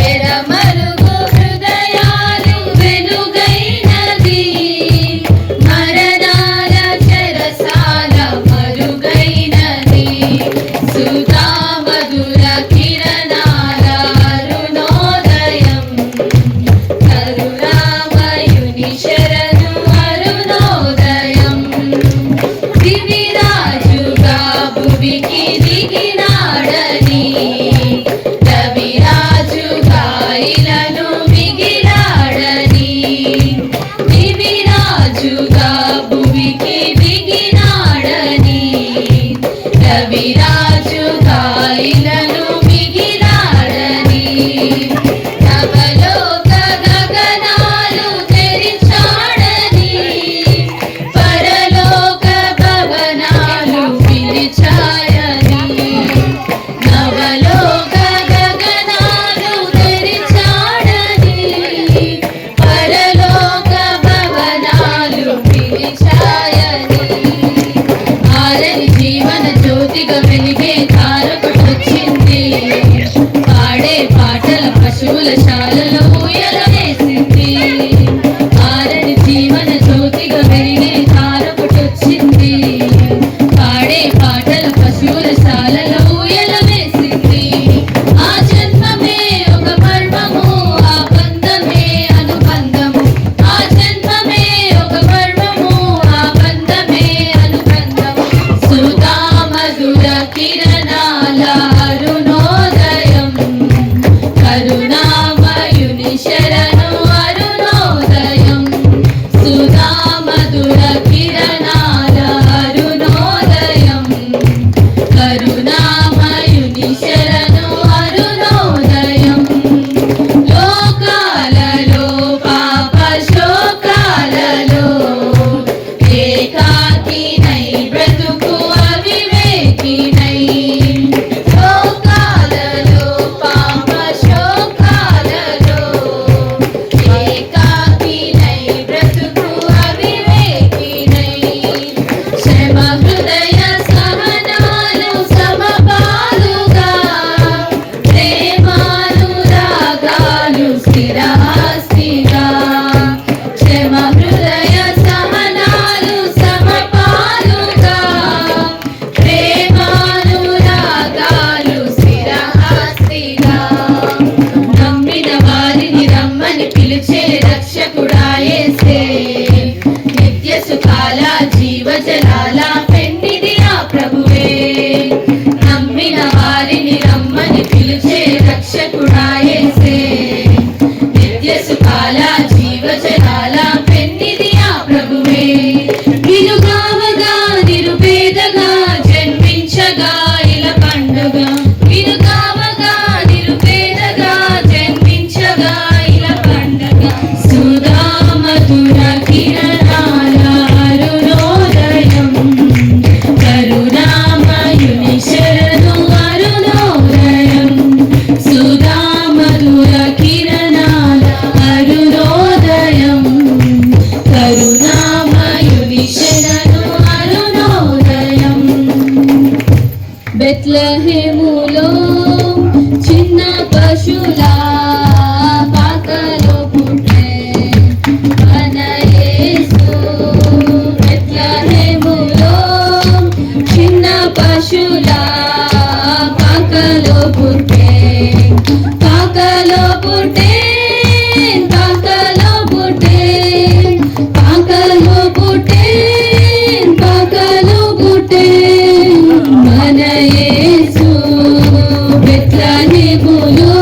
ఎడమరుగు హృదయాలు వెలుగైనది, మరణాల చెరసాల మరుగైనది, సుధా మధుర కిరణాల అరుణోదయం, కరుణామయుని శరణు అరుణోదయం, దివిరాజుగా భువికి దిగినాడని, రవిరాజుగా ఇలను మిగిలాడని, దివిరాజుగా భువికి దిగినాడని, రవిరాజుగా ఇలను మిగిలాడని, నవలోక గగనాలు తెరిచాడని, పరలోక భవనాలు పిలిచాయని, నవలోక గగనాలు తెరిచాడని, పరలోక భవనాలు పిలిచాయని, ఆరని జీవన జ్యోతిగా వెలిగే తారకొట్టొచ్చింది, పాడే పాటల పశువుల శాలలో ఊయల వేసింది, ఆరని జీవన జ్యోతిగా వెలిగే తారకొట్టొచ్చింది, పాడే పాటల పశువుల శాలలో ఊయల వేసింది, ఆ జన్మమే ఒక మర్మము, ఆ బంధమే అనుబంధము, ఆ జన్మమే ఒక మర్మము, ఆ బంధమే అనుబంధము, సుధా మధుర కిరణాల అరుణోదయం, కరుణామయుని శరణు అరుణోదయం, సుధా మధుర కిరణాల అరుణోదయం, కరుణామయుని శరణు అరుణోదయం, లోకాలలో పాప శోకాలలో ఏకాకినై బ్రతుకు అవివేకినై, లోకాలలో పాప శోకాలలో ఏకాకినై బ్రతుకు అవివేకినై, శ్రమ హృదయ సహనాలు సమపాలుగా, ప్రేమానురాగాలు స్థిరాస్తిగా, శ్రమ హృదయ సహనాలు సమపాలుగా, ప్రేమానురాగాలు స్థిరాస్తిగా, నమ్మిన వారిని రమ్మని పిలిచే రక్షకుడా యేసే, నిత్య సుఖాల జీవజలాల పెన్నిది ఆ ప్రభువే, నమ్మిన వారిని రమ్మని పిలిచే రక్షకుడా యేసే, నిత్య సుఖాల జీవజలాల పెన్నిది ఆ ప్రభువే, వినుగావగా నిరుపేదగా జన్మించగా ఇల పండుగ, వినుగావగా నిరుపేదగా జన్మించగా ఇల పండుగ, సుధా మధుర కిరణాల అరుణోదయం, కరుణామయుని శరణు అరుణోదయం, సుధా మధుర కిరణాల అరుణోదయం, కరుణామయుని శరణు అరుణోదయం, బెత్లెహేములో చిన్న పశుల పాకలో పుట్టే మన యేసు, బెత్లెహేములో చిన్న పశుల పాకలో పుట్టే, పాకలో పుట్టే, పాకలో పుట్టే, పాకలో పుట్టే, పాకలో పుట్టే, మన యేసు, బెత్లెహేములో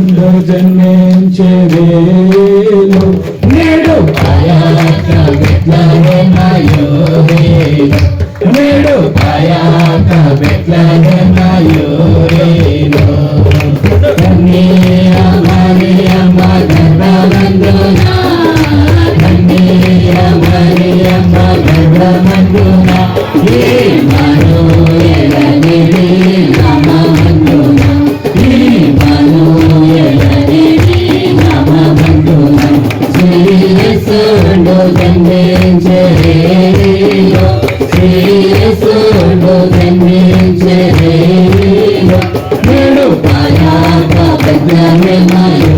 ఉండు జన్మించే వేళ నేడు పాయాక బెత్లెహేమయోరేలో నేడు పాయాక బెత్లెహేమయోరేలో కన్యా మరియమ్మ గర్భమందున కన్యా మరియమ్మ గర్భమందున ఇమ్మానుయేలనిది నామమందున ఇమ్మానుయేలనిది నామమందున శ్రీయేసుండు జన్మించెను శ్రీయేసుండు జన్మించెను నేడు పాయాక బెత్లెహేమయోరేలో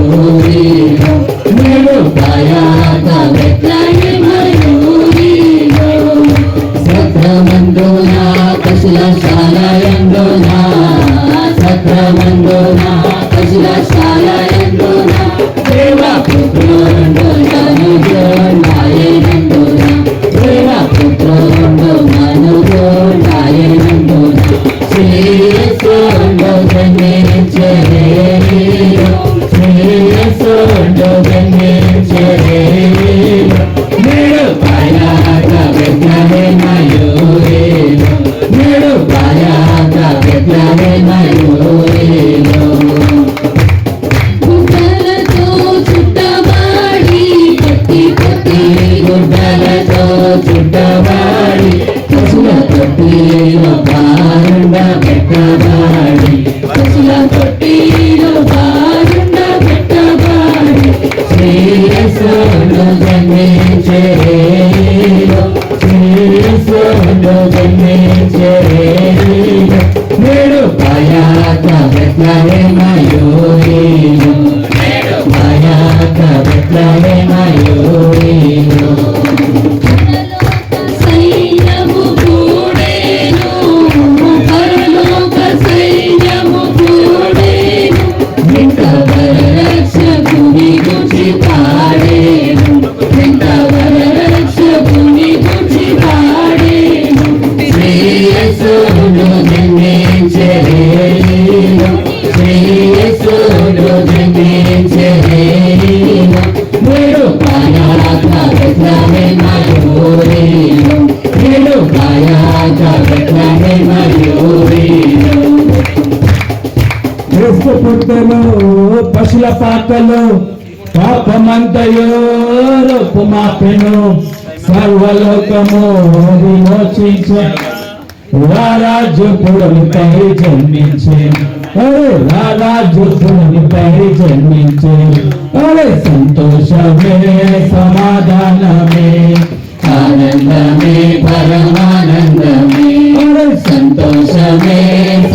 నేడు పాయాక బెత్లెహేమయోరేలో సత్రమందున పశులశాలయందున సత్రమందున పశులశాలయందున దేవపుత్రుండు మనుజుండాయనందున దేవపుత్రుండు మనుజుండాయనందున శ్రీయేసుండు జన్మించెను శ్రీయేసుండు జన్మించెను నేడు పాయాక బెత్లెహేమయోరేలో నేడు పాయాక బెత్లెహేమయోరేలో గుడ్డలతో చుట్టబడి పొట్టి పొట్టి గుడ్డలతో చుట్టబడి పశుల తొట్టిలో పారుండ పెట్టబడి పశుల తొట్టిలో పారుండ పెట్టబడి శ్రీయేసుండు జన్మించెను శ్రీయేసుండు జన్మించెను నేడు పాయాక బెత్లెహేమయోరేలో నేడు పాయాక బెత్లెహేమయోరేలో సైన్యము కూడేను పరలోక సైన్యము కూడేను వింతవర రక్షకుని గురించి పాడేను వింతవర రక్షకుని గురించి పాడేను శ్రీయేసుండు జన్మించెను శ్రీయేసుండు జన్మించెను నేడు పాయాక బెత్లెహేమయోరేలో నేడు పాయాక బెత్లెహేమయోరేలో క్రీస్తు పుట్టలో పశుల పాకలో పాపమంతయో రూపు మాపెను సర్వలోకము విమోచించే రారాజు పురునిపై జన్మించే రారాజు పురునిపై జన్మించే సంతోషమే సమాధానమే ఆనందమే పరమానందమే సంతోషమే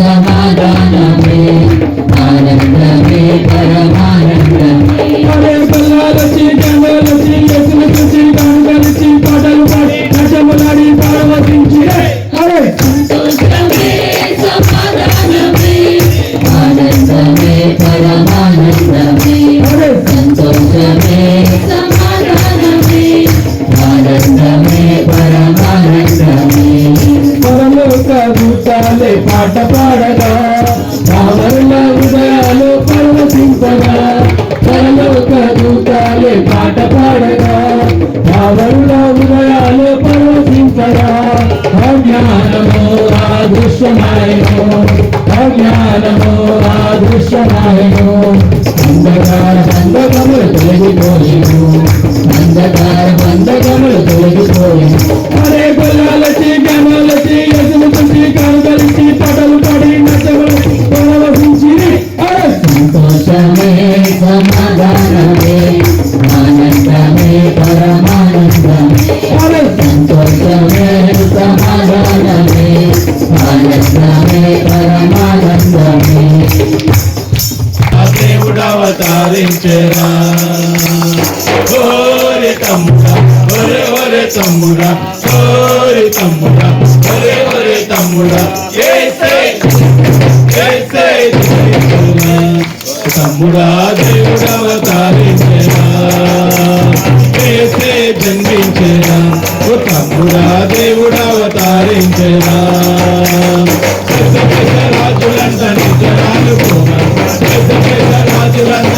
సమాధానమే ఆనందమే పరమానందమే బల్లాలచి గంగలచి ఎసులు చూసి గంగలిచి పాటలు పాడి నటములాడి పార్వతించి సంతోషమే సమాధానమే ఆనందమే పరమానందమే సంతోషమే సమాధానమే ఆనందమే పరమానందమే పరలోక దూతాలే పాట పాడగా రావరుల హృదయాలు పరవశింపగా పరలోక దూతాలే పాట పాడగా రావరుల హృదయాలు పరవశింపగా అజ్ఞానము అదృశ్యమాయను అజ్ఞానము అదృశ్యమాయను అంధకార బంధకములు తొలగిపోయేను అంధకార బంధకములు తొలగిపోయేను అరే గొల్లాలచి గమలచి ఎసులు కుంచి కనుగలిచి పాటలు పాడి నచ్చములు పరవశించి సంతోషమే సమాధానమే ఆనందమే పరమానందమే సంతోషమే సమాధానమే ఆనందమే పరమానందమే దేవుడు అవతరించెరా ఓరి తమ్ముడా ఒరే ఒరే తమ్ముడా ఓరి తమ్ముడా ఒరే ఒరే తమ్ముడా యేసే యేసే తమ్ముడా దేవుడు అవతరించెరా యేసే జన్మించెరా ఓ తమ్ముడా దేవుడు అవతరించెరా రాజులంట నిజరాలు రాజులంట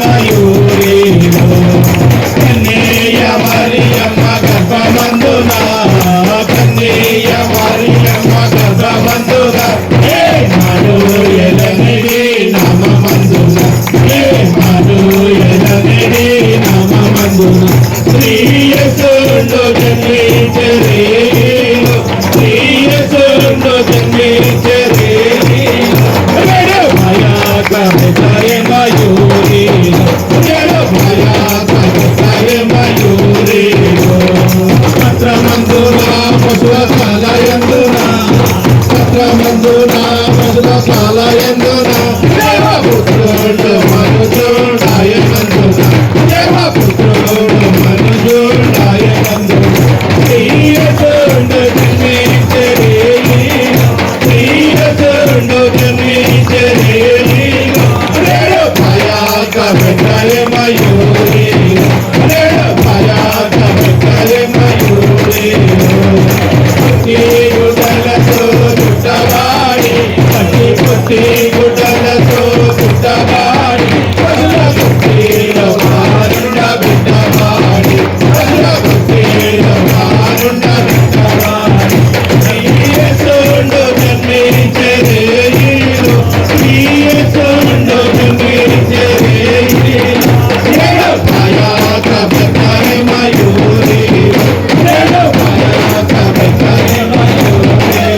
బెత్లెహేమయూరిలో కన్యయ మరియమ్మ గర్భమందున కన్యయ మరియమ్మ గర్భమందున ఎలనిడి నామమందున ఎలనిడి నామమందున శ్రీయసుండు జన్మించరేలో శ్రీయసుండు జన్మించరేలో భయాక బెత్లెహేమయూరిలో భయాక సత్రమందున పశుశాలయందున సత్రమందున పశుశాలయందున దేవపుత్రుడు మనుజుడాయనందున దేవపుత్రుడు మనుజుడాయనందున శ్రీయసుండు జన్మించరేలో శ్రీయసుండు జన్మించరేలో భయాక బెత్లెహేమయూరిలో భయాక బెత్లెహేమయూరిలో గుడ్డలతో చుట్టవాడి పట్టి గుడ్డలతో చుట్టవాడి గుడ్డీలో మారుండ బిడ్డవాడి గుడ్డీలో మారుండ బిడ్డవాడి శ్రీయసుండు జన్మించరేలో శ్రీయసుండు జన్మించరేలో భయాక బెత్లెహేమయూరిలో భయాక బెత్లెహేమయూరిలో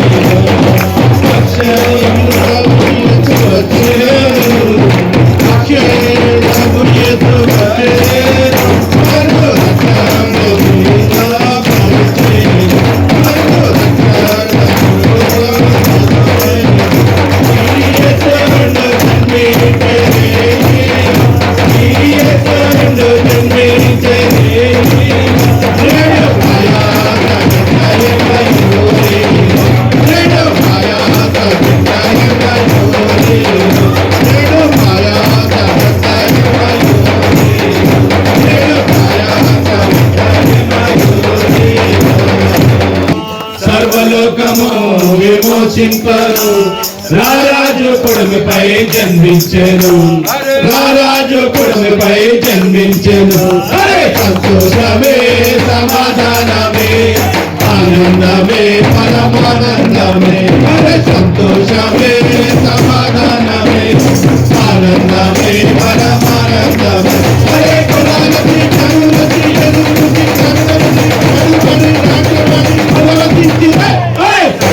సర్వలోకము విమోచింపరు రారాజు కొడుకుపై జన్మించెను రారాజు కొడుకుపై జన్మించెను సంతోషమే సమాధానమే ఆనందమే పరమానందమే సంతోషమే సమాధానమే ఆనందమే పరమానందమే కులాలకి కనులకి ఎదురుకి కనులకి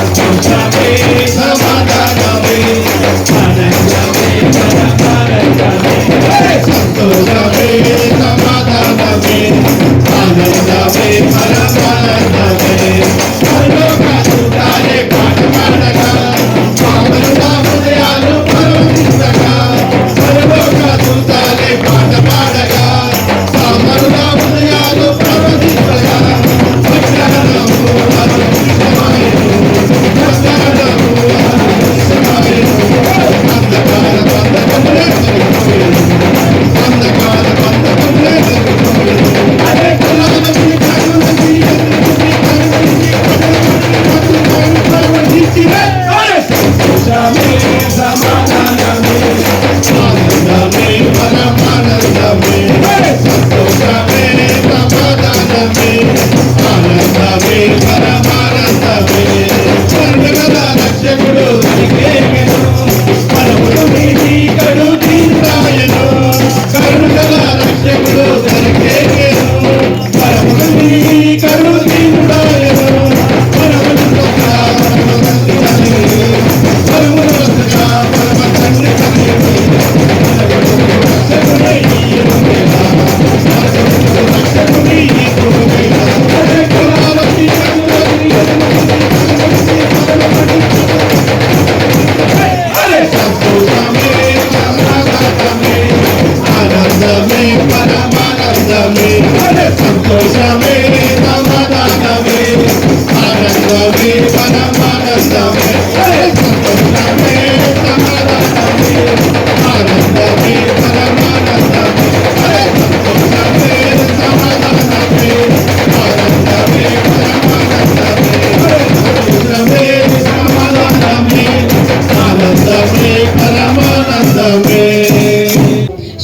సంతోషమే సమాధానమే ఆనందమే పరమానందమే సంతోషమే సమాధానమే ఆనందమే పరమానందమే పరలోక దూతలే పాట పాడగా పాపలు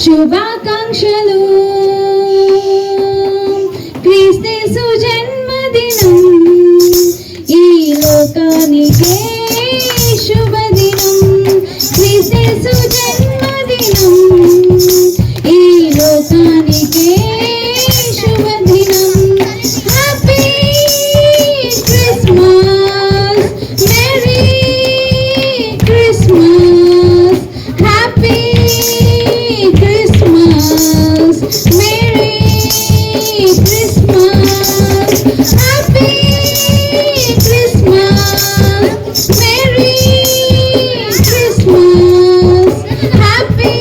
శుభాకాంక్షలు క్రీస్తు జన్మదినం ఈ లోకానికే శుభదినం క్రీస్తు జన్మదినం ఈ లోకానికే శుభదినం happy Christmas merry Christmas happy Christmas merry Christmas happy Christmas merry Christmas happy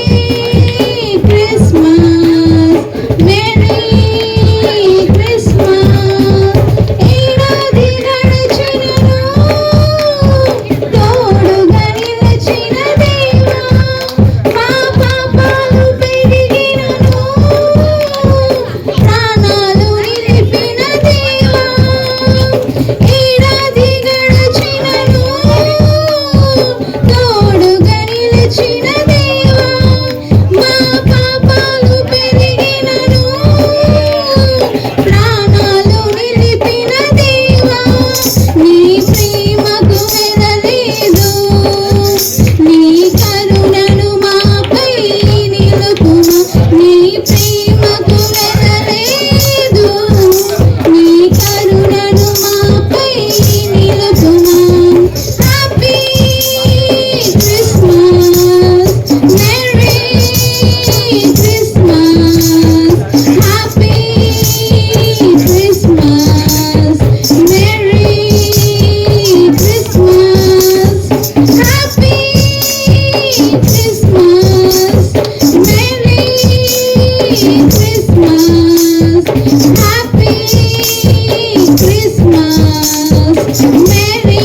Christmas merry Christmas ఏడాది గడిచినను తోడుగా నిలిచిన దేవా మా పాపాలు పెరిగినను ప్రాణాలు నిలిపిన దేవా ఏడాది గడిచినను తోడుగా నిలిచిన దేవా మా పాపాలు పెరిగినను ప్రాణాలు నిలిపిన దేవా నీ ప్రేమకు వెదలేదు నీ కరుణను మాపై నిలుపుము నీ ప్రేమకు వెదలేదు నీ కరుణను మాపై నిలుపుము happy Christmas merry Christmas happy Christmas merry Christmas happy Christmas merry Christmas happy Christmas merry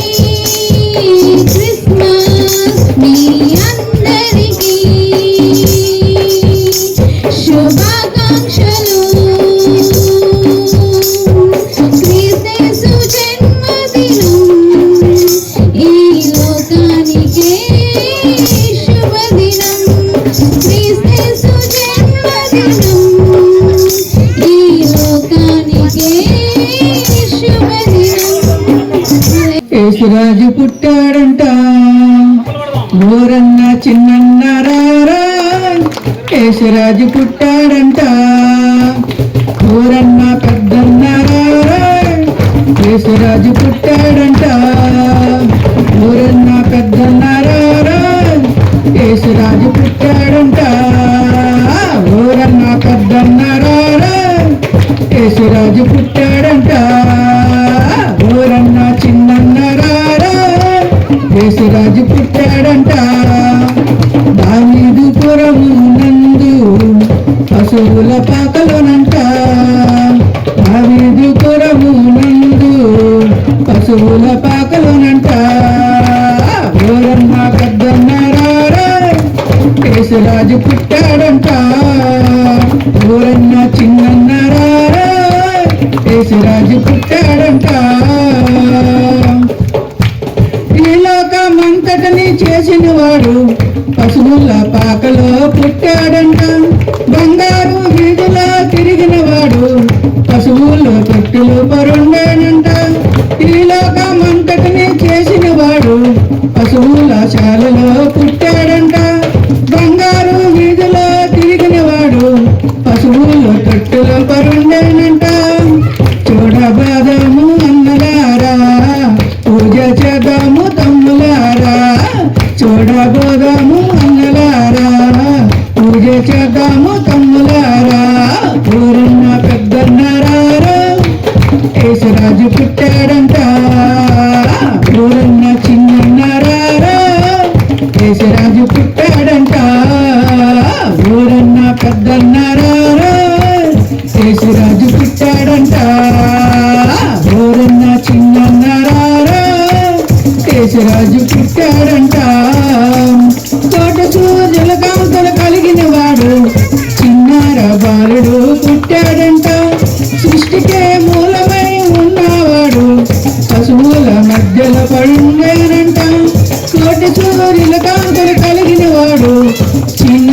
Christmas మీ అందరికీ శుభాకాంక్షలు క్రీస్తు జన్మదినం ఈ లోకానికే శుభదినం క్రీస్తు జన్మదినం ఈ లోకానికే శుభదినం యేసురాజు పుట్టాడంట ఊరన్న చిన్నన్న రారా యేసురాజు పుట్టాడంట ఊరన్న పెద్దన్న రారా యేసురాజు పుట్టాడంట ఊరన్న పెద్దన్న రారా యేసురాజు పుట్టాడంట ఊరన్న పెద్దన్న రారా యేసురాజు పుట్టాడంట ఊరన్న చిన్నన్న రారా యేసురాజు పుట్టాడంట దావీదు పురము నందు పశువుల పాకలోనంట దావీదు పురము నందు పశువుల పాకలోనంట ఊరన్న పెద్దన్న రారా యేసురాజు పుట్టాడంట ఊరన్న చిన్నన్న రారా యేసురాజు పుట్టాడంట ఈ లోకమంతటిని చేసిన వాడు పశువుల పాకలో పుట్టాడంట బంగారు వీధిలో తిరిగిన వాడు పశువుల తొట్టులు పరుండాడంట ఈ లోకమంతటిని చేసిన వాడు పశువుల శాలలో పుట్టాడంట బంగారు వీధిలో తిరిగిన వాడు పశువుల తొట్టులు పరుండాడంట చూడబాదము అన్నలారా పూజ చేద్దాము తమ్ములారా చూడబోదాము అన్నలారా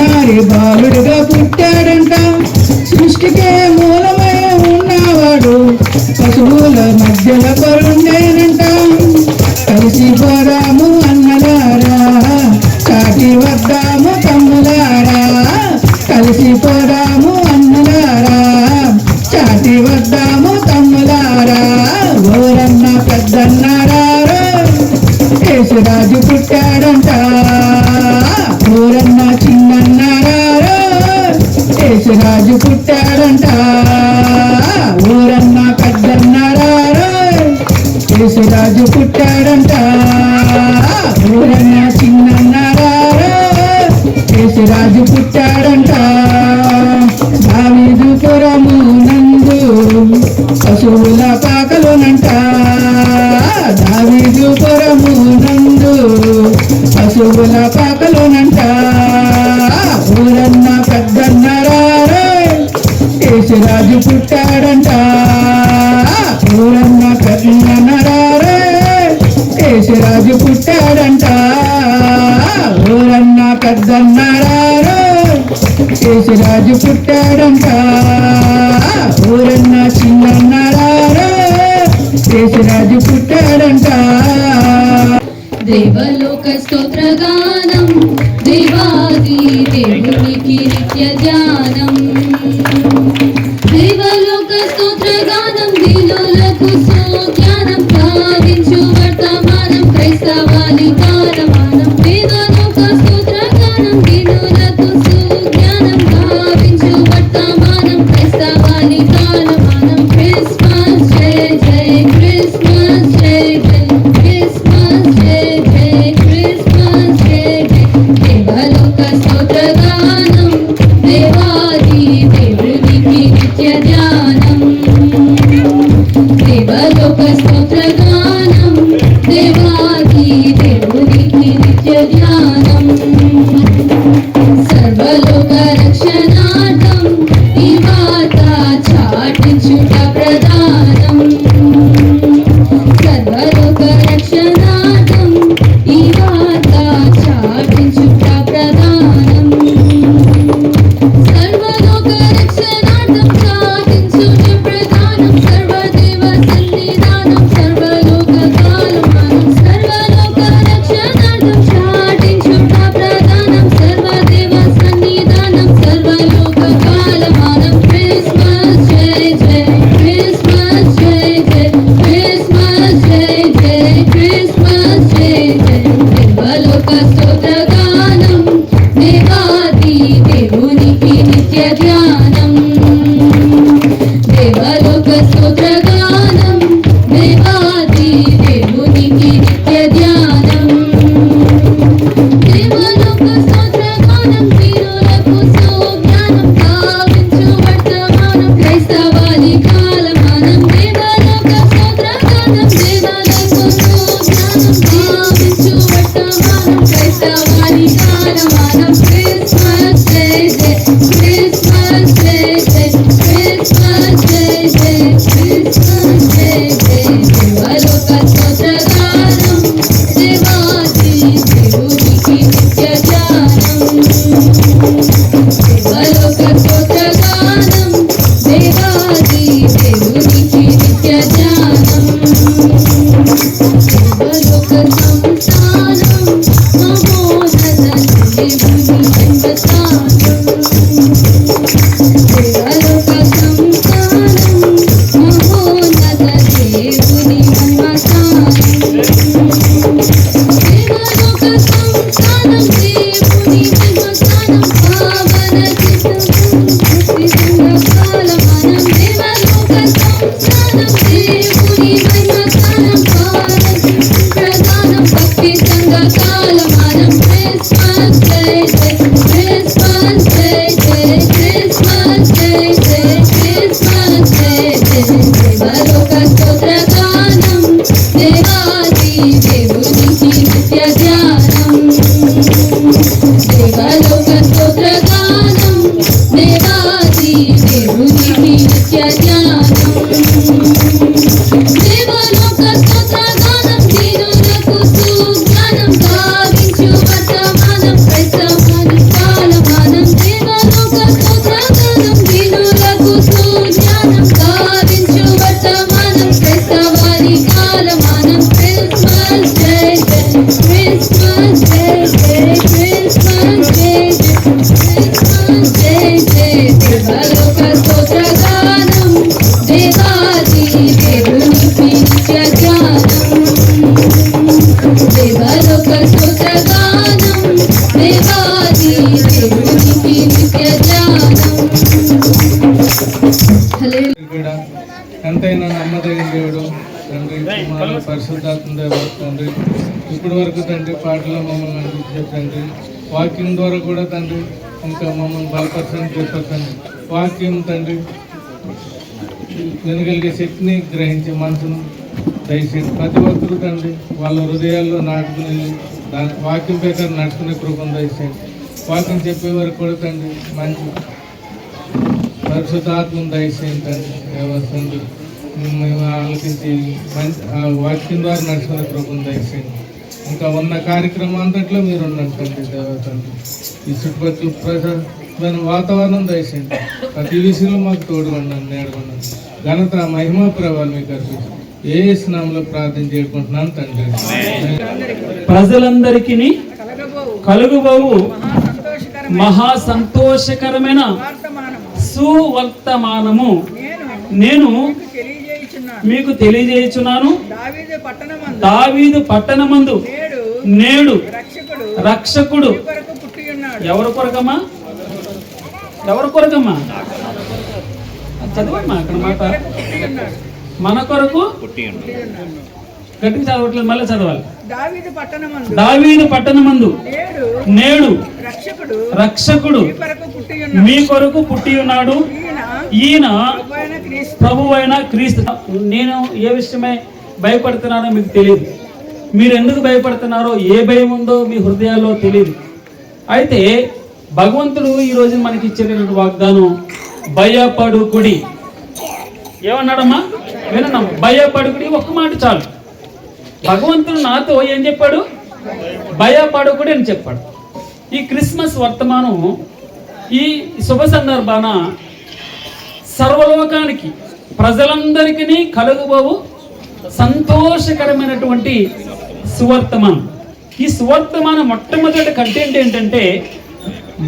చిన్నారి బాలుడుగా పుట్టాడంట సృష్టికే మూలమై ఉన్నవాడు పశువుల మధ్యల పరుండేనంట కలిసి పోదాము అన్నలారా చాటి వద్దాము తమ్ములారా కలిసి పోదాము అన్నలారా చాటి వద్దాము తమ్ములారా ఓరన్న పెద్దన్నారా యేసురాజు పుట్టాడంట ఓరన్న చిన్నన్నారా యేసురాజు పుట్టాడంట ఊరన్న పెద్దన్నారా యేసురాజు పుట్టాడంట ఊరన్న చిన్నన్నారా యేసురాజు పుట్టాడంట దావీదు పురము నందు పశువుల పాకలోనంట దావీదు పురము నందు పశువుల పాకలోనంట ఊరన్న పెద్దన్నారా యేసురాజు పుట్టాడంట ఊరన్న పెద్దన్నారా యేసురాజు పుట్టాడంట ఊరన్న పెద్దన్నారా యేసురాజు పుట్టాడంట ఊరన్న చిన్నన్నారా యేసురాజు పుట్టాడంట దేవలోక స్తోత్రగానం దేవాది దేవునికి నిత్య ధ్యానం దేవలోక స్తోత్రగానం దీనులకు సుజ్ఞానం భావించు వర్తమానం క్రైస్తవాని కాలమానం దేవలోక స్తోత్రగానం దీనులకు సుజ్ఞానం భావించు వర్తమానం క్రైస్తవాని కాలమానం క్రిస్మస్ జయ జయ క్రిస్మస్ జయ జయ క్రిస్మస్ జయ జయ క్రిస్మస్ జయ జయ దేవలోక స్తోత్రగానం దేవా పరిశుద్ధాత్మ దేవ తండ్రి ఇప్పటి వరకు తండ్రి పాటలు మమ్మల్ని నడిపించే తండ్రి వాక్యం ద్వారా కూడా తండ్రి ఇంకా మమ్మల్ని బలపరచని చెప్పారు తండ్రి వాక్యం తండ్రి వినగలిగే శక్తిని గ్రహించే మనసును దయచేసి ప్రతి ఒక్కరూ తండ్రి వాళ్ళ హృదయాల్లో నాటుకుని దాని వాక్యం ప్రకారం నడుచుకునే కృపను దయచేయండి. వాక్యం చెప్పే వరకు కూడా తండ్రి మంచి పరిశుద్ధాత్మను దయచేయండి తండ్రి తండ్రి మేము ఆలోచించి మంచి వాక్యం ద్వారా నడుచుకునే కృపను దయచేయండి. ఇంకా ఉన్న కార్యక్రమం అంతట్లో మీరు ఉండండి తండ్రి తండ్రి ఈ చుట్టుపక్కల వాతావరణం దయచేయండి. ప్రతి విషయంలో మాకు తోడు ఉండండి నేడుకున్నాను ఘనత మహిమ ప్రభావాలు మీకు అర్పిస్తాం. ఏ స్నామంలో ప్రార్థన చేసుకుంటున్నాను తండ్రి. ప్రజలందరికీ కలుగుబోవు మహా సంతోషకరమైన సువర్తమానము నేను మీకు తెలియజేయుచున్నాను. దావీదు పట్టణమందు నేడు రక్షకుడు ఎవరి కొరకమ్మా చదవమ్మా అక్కడ మాట మన కొరకు గట్టిగా చదవట్లేదు, మళ్ళీ చదవాలి. దావీదు పట్టణమందు నేడు రక్షకుడు మీ కొరకు పుట్టి ఉన్నాడు. ఈయన ప్రభువైన క్రీస్తు. నేను ఏ విషయమై భయపడుతున్నానో మీకు తెలియదు. మీరు ఎందుకు భయపడుతున్నారో, ఏ భయం ఉందో మీ హృదయాల్లో తెలియదు. అయితే భగవంతుడు ఈ రోజు మనకి ఇచ్చేటటువంటి వాగ్దానం భయపడుకుడి. ఏమన్నాడమ్మా? వినమ్మా, భయపడుకుడి. ఒక్క మాట చాలు. భగవంతుడు నాతో ఏం చెప్పాడు? భయపడుకుడి అని చెప్పాడు. ఈ క్రిస్మస్ వర్తమానం ఈ శుభ సందర్భాన సర్వలోకానికి ప్రజలందరికీ కలుగుబోవు సంతోషకరమైనటువంటి సువర్తమానం. ఈ సువర్తమానం మొట్టమొదటి కంటెంట్ ఏంటంటే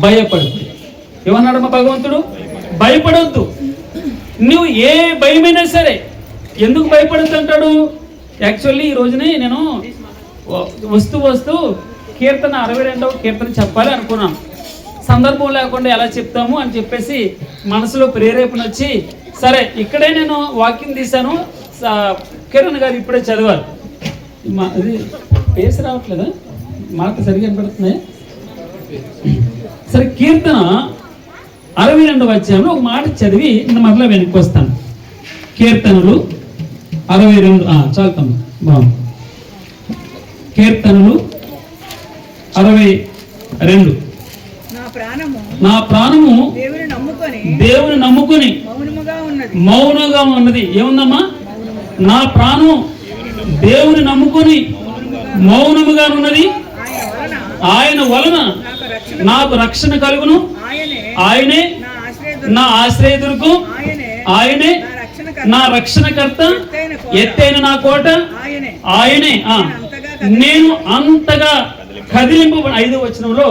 భయపడు. ఏమన్నాడమ్మా భగవంతుడు? భయపడొద్దు. నువ్వు ఏ భయమైనా సరే. ఎందుకు భయపడద్దు అంటాడు? యాక్చువల్లీ ఈ రోజునే నేను వస్తూ కీర్తన 62వ కీర్తన చెప్పాలి అనుకున్నాను. సందర్భం లేకుండా ఎలా చెప్తాము అని చెప్పేసి మనసులో ప్రేరేపణ వచ్చి, సరే ఇక్కడే నేను వాక్యం తీశాను. కిరణ్ గారు ఇప్పుడే చదివారు. ఇది పేసి రావట్లేదా? మాట సరిగా పెడుతున్నాయి. సరే, కీర్తన 62వ అధ్యాయంలో ఒక మాట చదివి నేను మరలా వెనక్కి వస్తాను. కీర్తనలు 62 చాలుతాం బాగుంది. కీర్తనలు 62. నా ప్రాణము దేవుని నమ్ముకొని మౌనంగా ఉన్నది. ఏముందమ్మా? నా ప్రాణం దేవుని నమ్ముకొని మౌనముగా ఉన్నది. ఆయన వలన నాకు రక్షణ కలుగును. ఆయనే నా ఆశ్రయదుర్గం. ఆయనే నా రక్షణకర్త. ఎత్తైన నా కోట ఆయనే. నేను అంతగా కదిలింపు. 5వ వచనంలో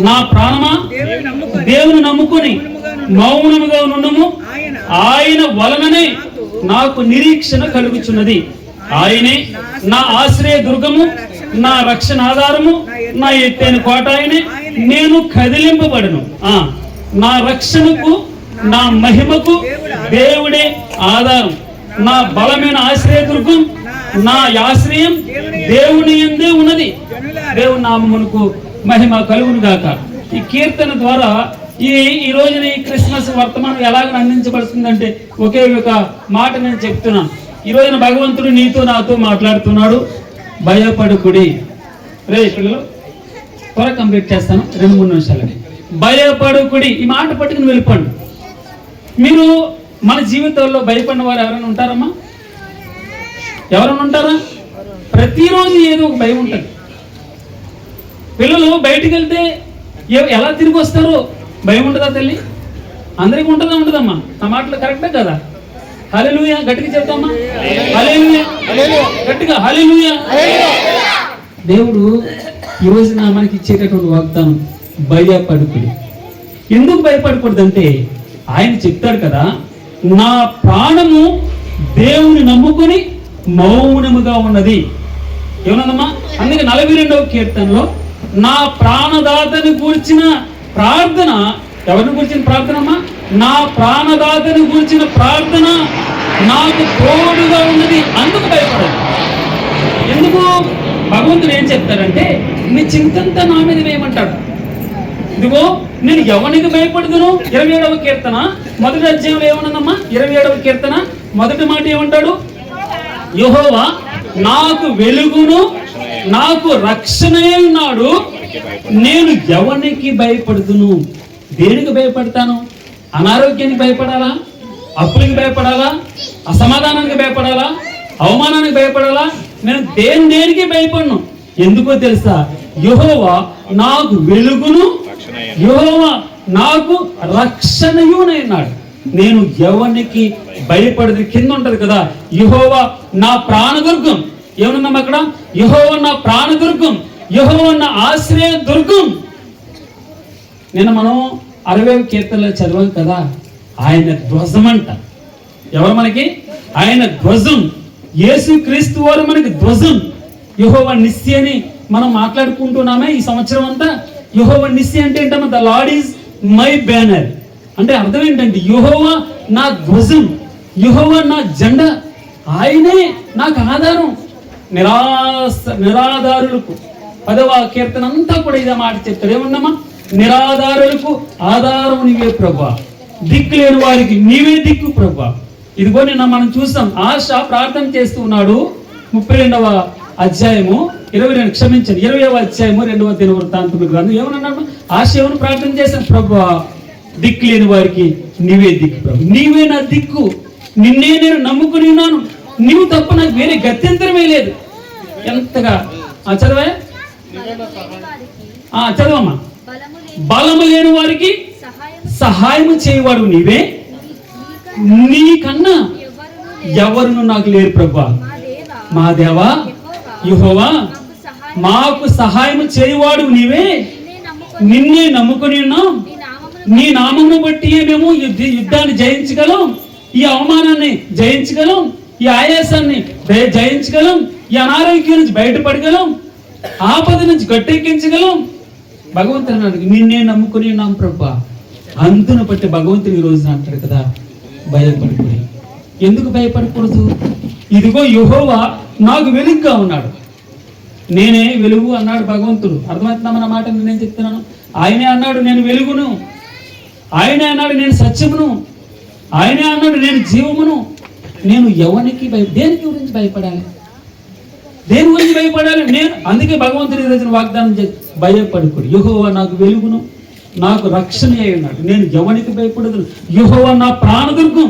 నా ప్రాణమా దేవుని నమ్ముకొని మౌనముగా నుండుము. ఆయన వలననే నాకు నిరీక్షణ కలుగుచున్నది. ఆయనే నా ఆశ్రయ దుర్గము, నా రక్షణ ఆధారము, నా ఎత్తైన కోట ఆయనే. నేను కదిలింపబడను. నా రక్షణకు, నా మహిమకు దేవుడే ఆధారం. నా బలమైన ఆశ్రయ దుర్గం, నా ఆశ్రయం దేవుని యందే ఉన్నది. దేవుని నామమునకు మహిమ కలుగును గాక. ఈ కీర్తన ద్వారా ఈ రోజున ఈ క్రిస్మస్ వర్తమానం ఎలాగ అందించబడుతుందంటే ఒకే ఒక మాట నేను చెప్తున్నాను. ఈ రోజున భగవంతుడు నీతో నాతో మాట్లాడుతున్నాడు. భయపడుకుడి. రే పిల్లలు త్వరగా కంప్లీట్ చేస్తాను, 2-3 నిమిషాలకి. భయపడుకుడి. ఈ మాట పట్టుకుని వెళ్ళిపోండి. మీరు మన జీవితంలో భయపడిన వారు ఎవరైనా ఉంటారమ్మా? ఎవరైనా ఉంటారా? ప్రతిరోజు ఏదో ఒక భయం ఉంటుంది. పిల్లలు బయటికి వెళ్తే ఎలా తిరిగి వస్తారో భయం ఉంటుందా తల్లి? అందరికీ ఉంటుందా? ఉంటుందమ్మా? నా మాటలు కరెక్టే కదా? హల్లెలూయా గట్టిగా చెప్తామా? హల్లెలూయా గట్టిగా హల్లెలూయా. దేవుడు ఈ రోజున మనకి ఇచ్చేటటువంటి వాగ్దానం భయపడుకుడి. ఎందుకు భయపడకూడదంటే ఆయన చెప్తాడు కదా, నా ప్రాణము దేవుని నమ్ముకొని మౌనముగా ఉన్నది. ఏమన్నదమ్మా? అందుకే 42వ కీర్తనలో నా ప్రాణదాతని గూర్చిన ప్రార్థన. ఎవరిని గురించిన ప్రార్థనమ్మా? నా ప్రాణదాతని గురించిన ప్రార్థన నాకు తోడుగా ఉన్నది. అందుకు భయపడదు. ఎందుకు భగవంతుడు ఏం చెప్తాడంటే నీ చింతంతా నా మీద వేయమంటాడు. ఇదిగో నేను ఎవరికి భయపడుదును. 27వ కీర్తన మొదటి అధ్యాయంలో ఏమన్నదమ్మా? 27వ కీర్తన మొదటి మాట ఏమంటాడు? యెహోవా నాకు వెలుగును నాకు రక్షణయే ఉన్నాడు, నేను ఎవరికి భయపడుదును. దేనికి భయపడతాను? అనారోగ్యానికి భయపడాలా? అప్పులకి భయపడాలా? అసమాధానానికి భయపడాలా? అవమానానికి భయపడాలా? నేను దేనికి భయపడను. ఎందుకో తెలుసా? యెహోవా నాకు వెలుగును యెహోవా నాకు రక్షణయునైనాడు, నేను ఎవరికి భయపడదు. కింద ఉంటది కదా, యెహోవా నా ప్రాణదుర్గం. ఏమన్నాం అక్కడ? యెహోవా నా ప్రాణదుర్గం, యెహోవా నా ఆశ్రయ దుర్గం. నిన్న మనం 60వ కీర్తనలో చదివాం కదా, ఆయన ధ్వజం అంట. ఎవరు మనకి? ఆయన ధ్వజం. యేసు క్రీస్తు వారు మనకి ధ్వజం. యెహోవా నిస్సి అని మనం మాట్లాడుకుంటున్నామే ఈ సంవత్సరం అంతా. యెహోవా నిస్సి అంటే ఏంటమ్మా? The lord is my banner. అంటే అర్థం ఏంటంటే యెహోవా నా ధ్వజం, యెహోవా నా జెండా, ఆయనే నాకు ఆధారం. నిరాధారులకు 10వ కీర్తన అంతా కూడా ఇదే మాట చెప్తాడు. ఏమన్నామా? నిరాధారులకు ఆధారం నీవే ప్రభువా, దిక్కు లేని వారికి నీవే దిక్కు ప్రభువా. ఇదిగో నిన్న మనం చూసాం, ఆశ ప్రార్థన చేస్తూ ఉన్నాడు. 32వ అధ్యాయము 20వ అధ్యాయము 2వ దినవృత్తాంతముల గ్రంథం ఏమన్నాడు? ఆశ ఏమని ప్రార్థన చేశాను? ప్రభువా దిక్కు లేని వారికి నీవే దిక్కు ప్రభు, నీవే నా దిక్కు, నిన్నే నేను నమ్ముకుని ఉన్నాను, నీవు తప్ప నాకు వేరే గత్యంతరమే లేదు. ఎంతగా చదవా? చదవమ్మా. బలము లేని వారికి సహాయము చేయవాడు నీవే, నీకన్నా ఎవరును నాకు లేరు ప్రభువా. మా దేవా యెహోవా మాకు సహాయం చేయవాడు నీవే, నిన్నే నమ్ముకుని ఉన్నాం, నీ నామమును బట్టి మేము యుద్ధాన్ని జయించగలం, ఈ అవమానాన్ని జయించగలం, ఈ ఆయాసాన్ని జయించగలం, ఈ అనారోగ్యం నుంచి బయటపడగలం, ఆపద నుంచి గట్టెక్కించగలం. భగవంతుని అడిగి నిన్నే నమ్ముకుని ఉన్నాం ప్రభువా. అందును బట్టి భగవంతుని ఈ రోజున అంటాడు కదా, భయపడిపోయి. ఎందుకు భయపడకూడదు? ఇదిగో యెహోవా నాకు వెలుగుగా ఉన్నాడు, నేనే వెలుగు అన్నాడు భగవంతుడు. అర్థమవుతుందన్న మాట నేను చెప్తున్నాను. ఆయనే అన్నాడు నేను వెలుగును, ఆయనే అన్నాడు నేను సత్యమును, ఆయనే అన్నాడు నేను జీవమును. నేను ఎవరికి దేనికి గురించి భయపడాలి? దేని గురించి భయపడాలి? నేను అందుకే భగవంతుడి రోజున వాగ్దానం చేసి భయపడుకుడు. యెహోవా నాకు వెలుగును నాకు రక్షణ అయి ఉన్నాడు, నేను ఎవరికి భయపడదు. యెహోవా నా ప్రాణదుర్గం,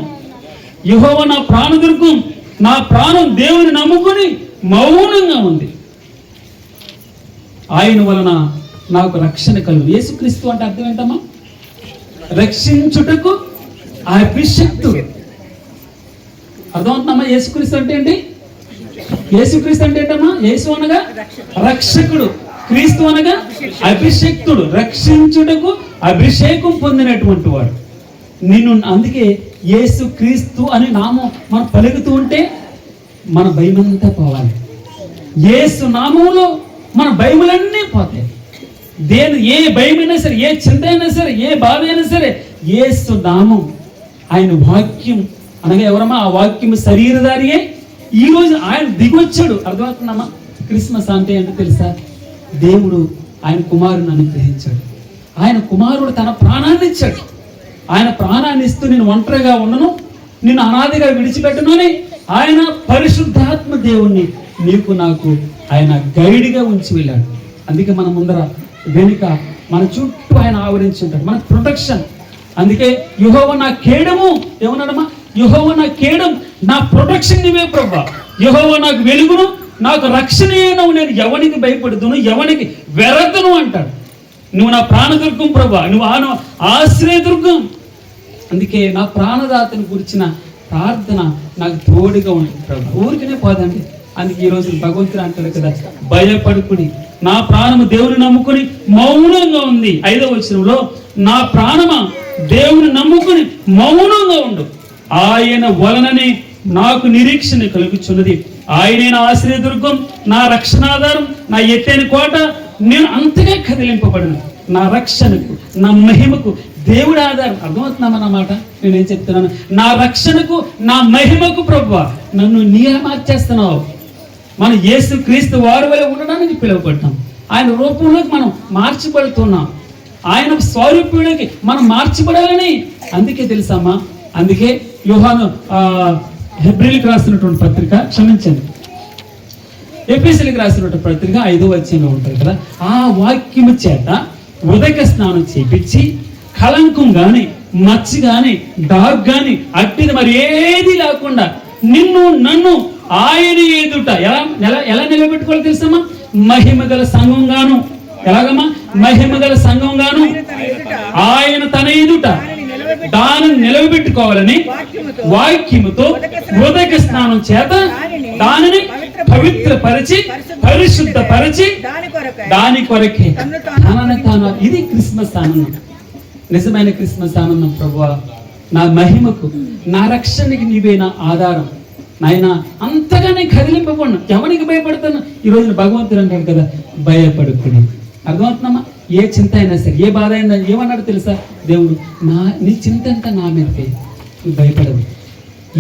యెహోవా నా ప్రాణదుర్గం, నా ప్రాణం దేవుని నమ్ముకుని మౌనంగా ఉంది, ఆయన వలన నాకు రక్షణ కలుగు. యేసుక్రీస్తు అంటే అర్థం ఏంటమ్మా? రక్షించుటకు అభిషక్తుడు. అర్థమవుతుందమ్మా? యేసుక్రీస్తు అంటే ఏంటి? యేసుక్రీస్తు అంటే ఏంటమ్మా? యేసు అనగా రక్షకుడు, క్రీస్తు అనగా అభిషక్తుడు, రక్షించుటకు అభిషేకం పొందినటువంటి వాడు. నిన్ను అందుకే యేసు క్రీస్తు అని నామం మనం పలుకుతూ ఉంటే మన భయమంతా పోవాలి. యేసు నామంలో మన భయములన్నీ పోతాయి. ఏ భయమైనా సరే, ఏ చింత అయినా సరే, ఏ బాధ అయినా సరే, యేసు నామం, ఆయన వాక్యం అనగా ఎవరమ్మా? ఆ వాక్యం శరీరధారియే ఈ రోజు ఆయన దిగొచ్చాడు. అర్థమవుతుందమ్మా? క్రిస్మస్ అంటే ఏంటో తెలుసా? దేవుడు ఆయన కుమారుని అనుగ్రహించాడు. ఆయన కుమారుడు తన ప్రాణాన్ని ఇచ్చాడు. ఆయన ప్రాణాన్ని ఇస్తూ నేను ఒంటరిగా ఉండను, నిన్ను అనాదిగా విడిచిపెట్టను అని ఆయన పరిశుద్ధాత్మ దేవుణ్ణి నీకు నాకు ఆయన గైడ్గా ఉంచి వెళ్ళాడు. అందుకే మన ముందర వెనుక మన చుట్టూ ఆయన ఆవరించి ఉంటాడు, మన ప్రొటెక్షన్. అందుకే యెహోవా నా కేడము, ఏమన్నాడమ్మా? యెహోవా నా కేడం, నా ప్రొటెక్షన్ నీవే ప్రభువా. యెహోవా నాకు వెలుగును నాకు రక్షణ అయినవు, నేను ఎవరికి భయపడుతును ఎవరికి వెరతును అంటాడు. నువ్వు నా ప్రాణదుర్గం ప్రభువా, నువ్వు ఆశ్రయదుర్గం. అందుకే నా ప్రాణదాతను గురించిన ప్రార్థన నాకు తోడుగా ఉంటుంది ప్రభు. ఊరికనే పోదండి. అందుకే ఈ రోజు భగవంతుడు అంటాడు కదా, భయపడుకుని నా ప్రాణము దేవుని నమ్ముకుని మౌనంగా ఉంది. 5వ వచనంలో నా ప్రాణమా దేవుని నమ్ముకుని మౌనంగా ఉండు, ఆయన వలననే నాకు నిరీక్షణ కలుగుచున్నది. ఆయనే నా ఆశ్రయదుర్గం, నా రక్షణాధారం, నా ఎత్తైన కోట. నేను అంతగా కదిలింపబడిన నా రక్షణకు నా మహిమకు దేవుడు ఆధారం. అర్థమవుతున్నామన్నమాట నేనేం చెప్తున్నాను? నా రక్షణకు నా మహిమకు ప్రభువా నన్ను నీలా మార్చేస్తున్నావు, మనం యేసు క్రీస్తు వారి వలె ఉండడానికి పిలువబడ్డాం. ఆయన రూపంలోకి మనం మార్చబడుతున్నాం. ఆయన స్వరూపుడికి మనం మార్చబడాలని. అందుకే తెలుసామా, అందుకే యోహాను హెబ్రీలకు రాసినటువంటి పత్రిక, క్షమించండి, ఎఫెసీయులకు రాసినటువంటి పత్రిక 5వ అధ్యాయంలో ఉంటుంది కదా, ఆ వాక్యము చేత ఉదక స్నానం చేపించి కళంకం గాని మచ్చ గాని డాగ్ గాని అట్టిది మరి ఏది లేకుండా నిన్ను నన్ను ఆయన ఎదుట ఎలా నిలబెట్టుకోవాలి తెలుసమ్మా? మహిమ గల సంఘంగాను. ఎలాగమ్మా? మహిమ గల సంఘంగాను ఆయన తన ఎదుట దానిని నిలవబెట్టుకోవాలని వాక్యముతో ఉదక స్నానం చేత దానిని పవిత్రపరిచి పరిశుద్ధపరిచి దాని కొరకే తాను. ఇది క్రిస్మస్ ఆనందం, నిజమైన క్రిస్మస్ ఆనందం. ప్రభువా, నా మహిమకు నా రక్షణకి నీవే నా ఆధారం నాయన. అంతగానే కదిలింపబడిన ఎవరికి భయపడతాను? ఈ రోజున భగవంతుడు అంటాడు కదా, భయపడుకుని. అర్థమవుతున్నామా? ఏ చింత అయినా సరే, ఏ బాధ అయినా, ఏమన్నాడు తెలుసా దేవుడు? నీ చింత అంతా నా మీదకే, నువ్వు భయపడవు.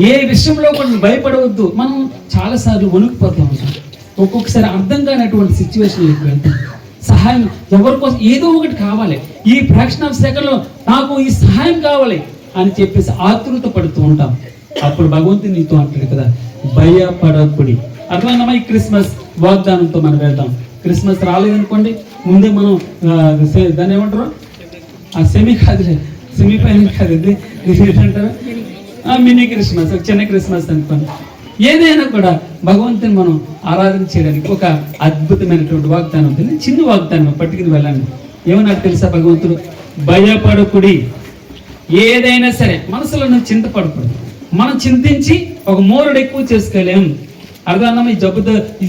ఏ విషయంలో కూడా నువ్వు భయపడవద్దు. మనం చాలాసార్లు వణుకుపోతూ ఉంటాం. ఒక్కొక్కసారి అర్థం కానటువంటి సిచ్యువేషన్లోకి వెళ్తాం. సహాయం ఎవరి కోసం ఏదో ఒకటి కావాలి, ఈ ఫ్రాక్షన్ ఆఫ్ సెకండ్లో నాకు ఈ సహాయం కావాలి అని చెప్పేసి ఆతృత పడుతూ ఉంటాం. అప్పుడు భగవంతుడు నీతో అంటాడు కదా, భయపడకుడి. అర్థమైందమ్మా? ఈ క్రిస్మస్ వాగ్దానంతో మనం వెళ్దాం. క్రిస్మస్ రాలేదనుకోండి, ముందే మనం దాన్ని ఏమంటారు, ఆ సెమీఫైనల్ కాదు, ఏంటంటారు, మినీ క్రిస్మస్, చిన్న క్రిస్మస్ అనుకోండి. ఏదైనా కూడా భగవంతుని మనం ఆరాధన చేయడానికి ఒక అద్భుతమైనటువంటి వాగ్దానం ఉంటుంది. చిన్న వాగ్దానం పట్టుకుని వెళ్ళండి. ఏమన్నా తెలుసా భగవంతుడు? భయపడకుడి. ఏదైనా సరే మనసులో నువ్వు చింతపడకూడదు. మనం చింతించి ఒక మూరడు ఎక్కువ చేసుకోలేం. అర్థమన్నా? ఈ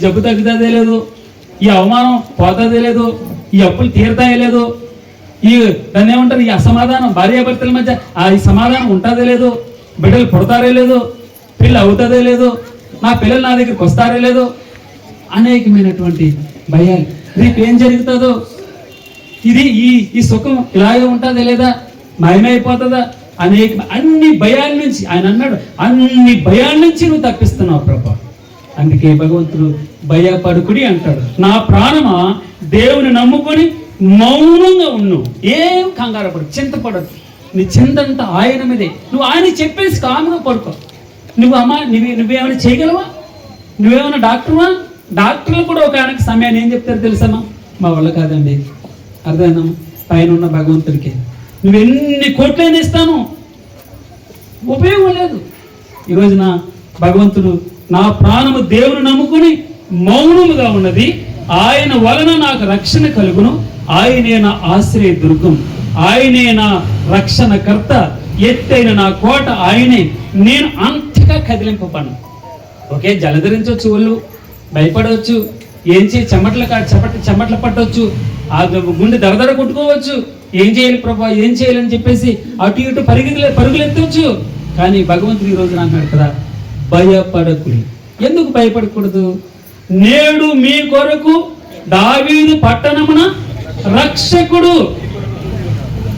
జబ్బు తగ్గుతుందే లేదు, ఈ అవమానం పోతుందే లేదు, ఈ అప్పులు తీరుతాయే లేదు, ఈ దాన్ని ఏమంటారు, ఈ అసమాధానం భార్యాభర్తల మధ్య ఈ సమాధానం ఉంటుందే లేదు, బిడ్డలు పుడతారే లేదు, పిల్లలు అవుతుందే లేదు, నా పిల్లలు నా దగ్గరికి వస్తారే లేదు, అనేకమైనటువంటి భయాలు. రేపు ఏం జరుగుతుందో, ఇది ఈ సుఖం ఇలాగే ఉంటుందా లేదా, మాయమైపోతుందా, అన్ని భయాల నుంచి ఆయన అన్నాడు, అన్ని భయాల నుంచి నువ్వు తప్పిస్తున్నావు ప్రభా. అందుకే భగవంతుడు భయపడుకుడి అంటాడు. నా ప్రాణమా దేవుని నమ్ముకొని మౌనంగా ఉండు, ఏం కంగారు పడు, చింతపడదు. నీ చింతంతా ఆయన మీదే. నువ్వు ఆయన చెప్పేసి కాముగా పడుకో. నువ్వేమైనా చేయగలవా? నువ్వేమైనా డాక్టర్వా? డాక్టర్లు కూడా ఒక ఆయనకి సమయాన్ని ఏం చెప్తారు తెలుసమ్మా? మా వల్ల కాదండి. అర్థమైనా? పైన ఉన్న భగవంతుడికి నువ్వు ఎన్ని కోట్లైనా ఇస్తాను, ఉపయోగం లేదు. ఈరోజున భగవంతుడు నా ప్రాణము దేవుని నమ్ముకుని మౌనముగా ఉన్నది, ఆయన వలన నాకు రక్షణ కలుగును, ఆయనే నా ఆశ్రయ దుర్గం, ఆయనే నా రక్షణకర్త, ఎత్తైన నా కోట ఆయనే, నేను అంతగా కదిలింపబడను. ఓకే, జలధరించవచ్చు, ఒళ్ళు భయపడవచ్చు, ఏం చేయి చెమట్ల పట్టవచ్చు, ఆ గుండె దరదర కొట్టుకోవచ్చు, ఏం చేయాలి ప్రభా, ఏం చేయాలని చెప్పేసి అటు ఇటు పరుగులు ఎత్తవచ్చు. కానీ భగవంతుడు ఈ రోజున అన్నాడు కదా, భయపడకుడి. ఎందుకు భయపడకూడదు? నేడు మీ కొరకు దావీదు పట్టణమున రక్షకుడు.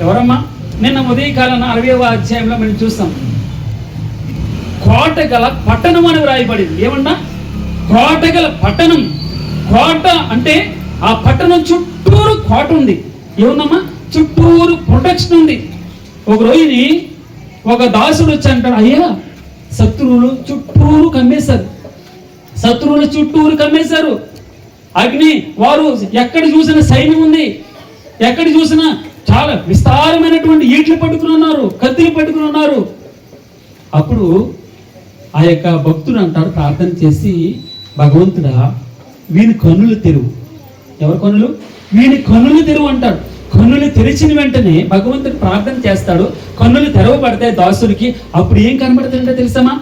ఎవరమ్మా? నిన్న ఉదయకాలం 60వ అధ్యాయంలో మనం చూస్తాం, కోట గల పట్టణం అని వ్రాయబడింది. ఏమన్నా? కోట గల పట్టణం. కోట అంటే ఆ పట్టణం చుట్టూరు కోట ఉంది. ఏముందమ్మా? చుట్టూరు ప్రొటెక్షన్ ఉంది. ఒక రోజుని ఒక దాసుడు వచ్చి అంటాడు, అయ్యా శత్రువులు చుట్టూరు కమ్మేశారు, అగ్ని, వారు ఎక్కడ చూసిన సైన్యం ఉంది, ఎక్కడ చూసినా చాలా విస్తారమైనటువంటి ఈట్లు పట్టుకుని ఉన్నారు, కత్తిలు పట్టుకుని ఉన్నారు. అప్పుడు ఆ యొక్క భక్తుడు అంటాడు, ప్రార్థన చేసి, భగవంతుడా వీని కన్నులు తెరువు. ఎవరి కన్నులు? వీని కన్నులు తెరువు అంటాడు. కన్నులు తెరిచిన వెంటనే భగవంతుడు ప్రార్థన చేస్తాడు, కన్నులు తెరవబడతాయి దాసుడికి. అప్పుడు ఏం కనబడుతుందంటే తెలుసమ్మా?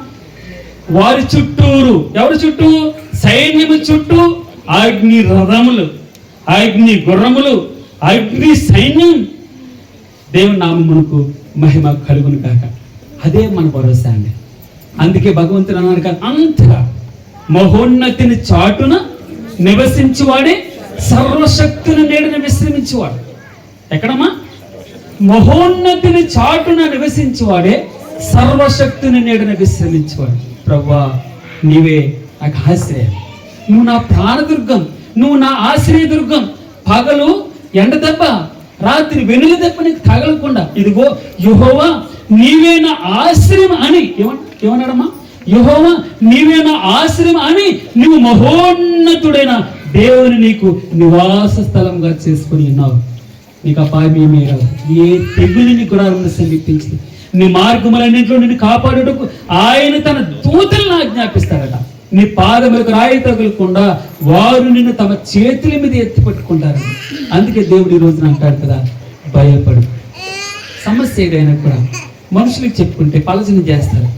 వారి చుట్టూరు, ఎవరి చుట్టూ? సైన్యము చుట్టూ అగ్ని రథములు, అగ్ని గుర్రములు, అగ్ని సైన్యం. దేవుని నామమునకు మహిమ కలుగును కాక. అదే మన భరోసా అండి. అందుకే భగవంతుడు అన్నాడు కదా, అంతగా మహోన్నతిని చాటున నివసించువాడే సర్వశక్తుని నీడన విశ్రమించేవాడు. ఎక్కడమ్మా? మహోన్నతిని చాటున నివసించేవాడే సర్వశక్తుని నీడన విశ్రమించేవాడు. ప్రభువా నీవే నాకు ఆశ్రయం, నువ్వు నా ప్రాణదుర్గం, నువ్వు నా ఆశ్రయదుర్గం. పగలు ఎండ దెబ్బ, రాత్రి వెనుల దెబ్బ నీకు తగలకుండా ఇదిగో యెహోవా నీవే నా ఆశ్రయం అని ఏమన్నాడమ్మా? యెహోవా నీవే నా ఆశ్రయం అని నువ్వు మహోన్నతుడైన దేవుని నీకు నివాస స్థలంగా చేసుకుని ఉన్నావు. నీకు అపాయం ఏమీ రాదు, ఏ తెగులిని కూడా సమీపించింది. నీ మార్గములన్నింటిలో నిన్ను కాపాడుటకు ఆయన తన దూతలను ఆజ్ఞాపిస్తారట. నీ పాదములకు రాయి తగులకుండా వారు నిన్ను తమ చేతుల మీద ఎత్తి పట్టుకుంటారు. అందుకే దేవుడు ఈ రోజున అంటాడు కదా, భయపడు. సమస్య ఏదైనా కూడా మనుషులకు చెప్పుకుంటే పలచన చేస్తారు,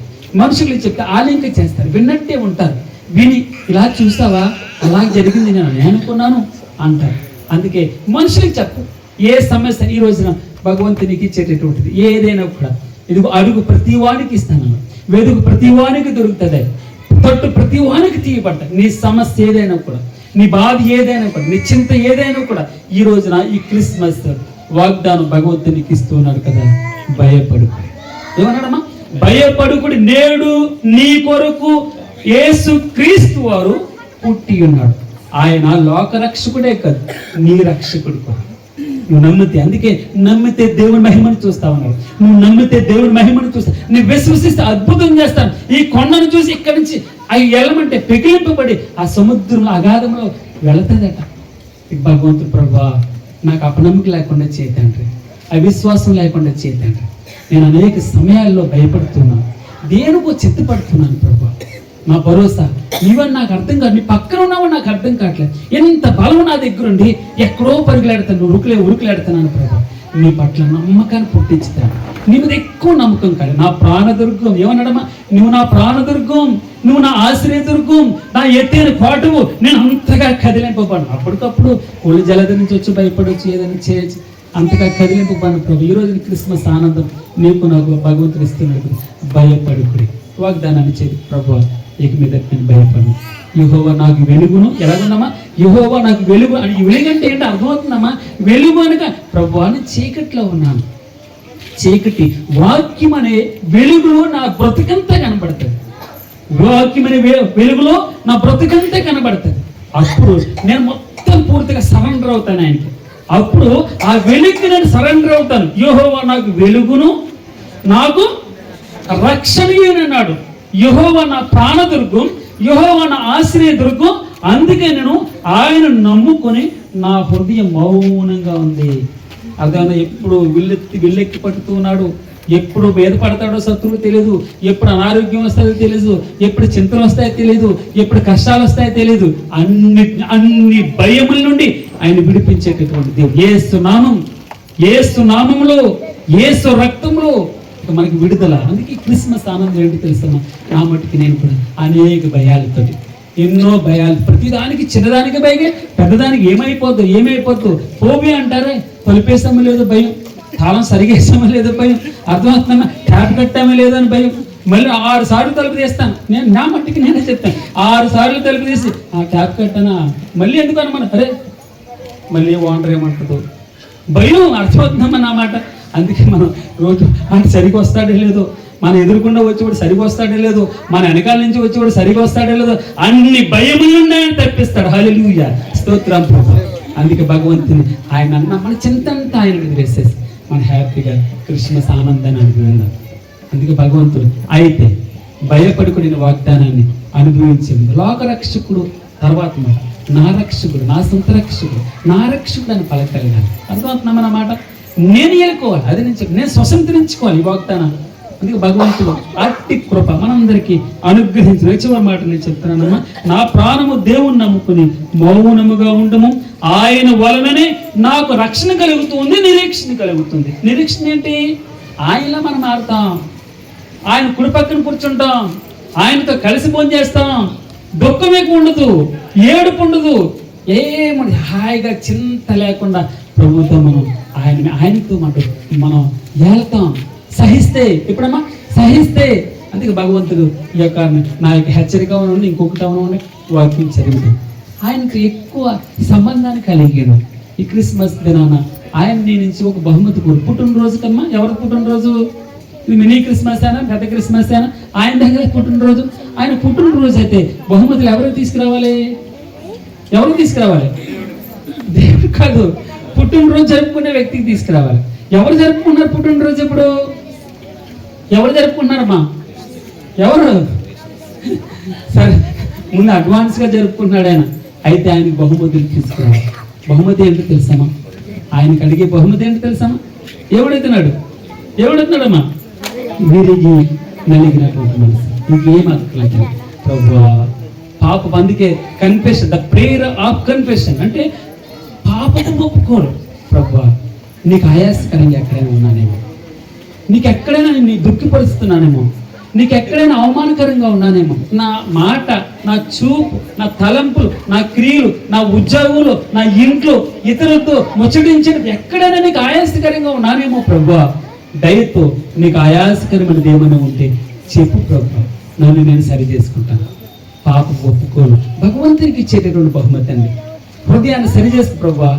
మనుషులకు చెప్తే ఆలింక చేస్తారు, విన్నట్టే ఉంటారు. విని ఇలా చూసావా, అలా జరిగింది నేను అనుకున్నాను అంటారు. అందుకే మనుషులకు చెప్పు. ఏ సమస్య ఈ రోజున భగవంతునికి ఇచ్చేటటువంటిది ఏదైనా కూడా ఇదిగో అడుగు ప్రతి వానికి ఇస్తాను, వెదుగు ప్రతి వానికి దొరుకుతుంది, తట్టు ప్రతి వానికి తీయబడ్డ. నీ సమస్య ఏదైనా కూడా, నీ బాధ ఏదైనా కూడా, నీ చింత ఏదైనా కూడా ఈ రోజున ఈ క్రిస్మస్ వాగ్దానం భగవంతునికి ఇస్తున్నాడు కదా, భయపడు. ఏమన్నాడమ్మా? భయపడుకుడి, నేడు నీ కొరకు యేసు క్రీస్తు వారు పుట్టి ఉన్నాడు. ఆయన లోక రక్షకుడే కాదు, నీ రక్షకుడు కూడా. నువ్వు నమ్మితే, అందుకే నమ్మితే దేవుని మహిమను చూస్తావు అన్నాడు. నువ్వు నమ్మితే దేవుని మహిమను చూస్తావు, నువ్వు విశ్వసిస్తే అద్భుతం చేస్తాను. ఈ కొండను చూసి ఇక్కడి నుంచి అవి వెళ్ళమంటే పెకిలింపబడి ఆ సముద్రం అగాధంలో వెళుతుందట. భగవంతుడు ప్రభువా నాకు అపనమ్మకం లేకుండా చేయతండ్రి, అవిశ్వాసం లేకుండా చేయతండ్రి. నేను అనేక సమయాల్లో భయపడుతున్నాను, దేనికో చిత్తపడుతున్నాను ప్రభు. నా భరోసా ఇవన్నీ నాకు అర్థం కాదు, నీ పక్కన ఉన్నావు నాకు అర్థం కావట్లేదు. ఎంత బలం నా దగ్గర ఉండి ఎక్కడో పరుగులాడుతాను, ఉరుకులాడుతున్నాను ప్రభు. నీ పట్ల నమ్మకాన్ని పుట్టించుతాను, నీ మీద ఎక్కువ నమ్మకం కాదు. నా ప్రాణదుర్గం ఏమన్నాడమ్మా? నువ్వు నా ప్రాణదుర్గం, నువ్వు నా ఆశ్రయదుర్గం, నా ఎత్తైన కోటవు. నేను అంతగా కదిలింపబడ్డాను. అప్పటికప్పుడు ఒళ్ళు జలద నుంచి వచ్చి భయపడవచ్చు, ఏదైనా చేయొచ్చు, అంతగా కదిలింపబడిన ప్రభు. ఈ రోజు క్రిస్మస్ ఆనందం నీకు నాకు భగవంతుడు ఇస్తున్నాడు. భయపడుకుడి వాగ్దానాన్ని చేతి ప్రభు, ఇక మీద నేను భయపడను. యెహోవా నాకు వెలుగును. ఎలాగున్నామా? యెహోవా నాకు వెలుగు అని. వెలుగు అంటే ఏంటో అర్థమవుతుందమ్మా? వెలుగు అనగా ప్రభు అని చీకట్లో ఉన్నాను, చీకటి వాక్యం అనే వెలుగులో నా బ్రతికంతా కనబడుతుంది. వాక్యం అనే వెలుగులో నా బ్రతికంతా కనబడుతుంది. అప్పుడు నేను మొత్తం పూర్తిగా సరెండర్ అవుతాను ఆయనకి. అప్పుడు ఆ వెలుగుకి నేను సరెండర్ అవుతాను. యెహోవా నాకు వెలుగును, నాకు రక్షణీయునన్నాడు. యెహోవా నా ప్రాణదుర్గం, యెహోవా నా ఆశ్రయదుర్గం. అందుకే నేను ఆయన నమ్ముకొని నా హృదయం మౌనంగా ఉంది. అదన ఎప్పుడు విల్లెక్కి పట్టుతున్నాడు, ఎప్పుడు భేదపడతాడో శత్రువు తెలియదు, ఎప్పుడు అనారోగ్యం వస్తాయో తెలియదు, ఎప్పుడు చింతలు వస్తాయో తెలియదు, ఎప్పుడు కష్టాలు వస్తాయో తెలియదు. అన్ని భయముల నుండి ఆయన విడిపించేటటువంటి దేవుడు. యేసు నామములో, యేసు రక్తంలో మనకి విడుదల. అందుకే క్రిస్మస్ ఆనందం ఏంటి తెలుసమ్మా? నా మట్టుకి నేను కూడా అనేక భయాలతోటి, ఎన్నో భయాలు, ప్రతిదానికి చిన్నదానికి భయమే, పెద్దదానికి ఏమైపోద్దు ఫోబియా అంటారే. తలుపేసామో లేదో భయం, తాళం సరిగేసామో లేదో భయం, అర్థమవుతుందమ్మా? ట్యాప్ కట్టామో లేదో అని భయం. మళ్ళీ 6 సార్లు తలుపు తీస్తాను నేను, నా మట్టికి నేనే చెప్తాను. 6 సార్లు తలుపు తీసి ట్యాప్ కట్టానా మళ్ళీ ఎందుకు అనమాట, అరే మళ్ళీ ఓనర్ ఏమంటుందో భయం. అర్థమవుతుందమ్మా నా మాట? అందుకే మనం రోజు ఆయన సరిగా వస్తాడో లేదో, మన ఎదురుకుండా వచ్చేవాడు సరిగా వస్తాడో లేదో, మన వెనకాల నుంచి వచ్చేవాడు సరిగా వస్తాడో లేదో, అన్ని భయముల నుండి ఆయన తప్పిస్తాడు. హల్లెలూయా, స్తోత్రం ప్రభు. అందుకే భగవంతుని ఆయన అన్న మన చింతంతా ఆయన మీద వేసేసి మన హ్యాపీగా క్రిస్మస్ ఆనందాన్ని అనుభవిందాం. అందుకే భగవంతుడు అయితే భయపడుకునే వాగ్దానాన్ని అనుభవించింది. లోకరక్షకుడు తర్వాత మాట నా రక్షకుడు, నా సొంత రక్షకుడు, నా రక్షకుడు అని పలకగలిగాను. అర్థమవుతున్నామన్న మాట? నేను ఏలుకోవాలి, అది నేను స్వతంత్రించుకోవాలి ఈ వాగ్దానాన్ని. అందుకే భగవంతుడు అట్టి కృప మనందరికీ అనుగ్రహించిన చివరి మాట నేను చెప్తున్నానమ్మా. నా ప్రాణము దేవుణ్ణి నమ్ముకుని మౌనముగా ఉండము, ఆయన వలననే నాకు రక్షణ కలుగుతుంది, నిరీక్షణ కలుగుతుంది. నిరీక్షణ ఏంటి? ఆయనలో మనం మారుతాం, ఆయన కుడి పక్కన కూర్చుంటాం, ఆయనతో కలిసి భోజనం చేస్తాం, దుఃఖం ఎక్కువ ఉండదు, ఏడుపు ఉండదు, ఏముంది, హాయిగా చింత లేకుండా ప్రభుత్వం మనం ఆయనతో మనం వెళ్తాం. సహిస్తే ఎప్పుడమ్మా? సహిస్తే. అందుకే భగవంతుడు ఈ యొక్క నా యొక్క హెచ్చరిక ఉండి ఇంకొకటి ఉండి వాక్యం చదివింది. ఆయనకు ఎక్కువ సంబంధాన్ని కలిగాడు. ఈ క్రిస్మస్ దినాన ఆయన నుంచి ఒక బహుమతి పుట్టినరోజు కమ్మా. ఎవరికి పుట్టినరోజు? ఇది మినీ క్రిస్మస్ అయినా పెద్ద క్రిస్మస్ అయినా ఆయన దగ్గర పుట్టినరోజు. ఆయన పుట్టినరోజు అయితే బహుమతులు ఎవరికి తీసుకురావాలి? ఎవరు తీసుకురావాలి? దేవుడు కాదు, పుట్టినరోజు జరుపుకునే వ్యక్తికి తీసుకురావాలి. ఎవరు జరుపుకున్నారు పుట్టినరోజు? ఇప్పుడు ఎవరు జరుపుకుంటున్నారమ్మా? ఎవరు? సరే, ముందు అడ్వాన్స్గా జరుపుకుంటున్నాడు ఆయన. అయితే ఆయనకి బహుమతులు తీసుకురావాలి. బహుమతి ఏంటో తెలుసామా? ఆయనకి అడిగే బహుమతి ఏంటో తెలుసామా? ఏమడుగుతున్నాడమ్మా? విరిగి నలిగినటువంటి మనసు, ఇంకేం అక్కర్లేదు ప్రభువా. పాపం, అందుకే confession, the prayer of confession అంటే పాపం ఒప్పుకోరు. ప్రభువా, నీకు ఆయాసకరంగా ఎక్కడైనా ఉన్నానేమో, నీకు ఎక్కడైనా నీ దుఃఖపరుస్తున్నానేమో, నీకు ఎక్కడైనా అవమానకరంగా ఉన్నానేమో, నా మాట, నా చూపు, నా తలంపులు, నా క్రియలు, నా ఉద్యోగులు, నా ఇంట్లో ఇతరులతో ముచ్చటించడం ఎక్కడైనా నీకు ఆయాసకరంగా ఉన్నానేమో ప్రభువా, దయతో నీకు ఆయాసకరమైనది ఏమైనా ఉంటే చెప్పు ప్రభువా, నన్ను నేను సరి చేసుకుంటాను. పాపం ఒప్పుకోను. భగవంతునికి ఇచ్చేటటువంటి బహుమతి అండి. హృదయాన్ని సరి చేసు ప్రభువా,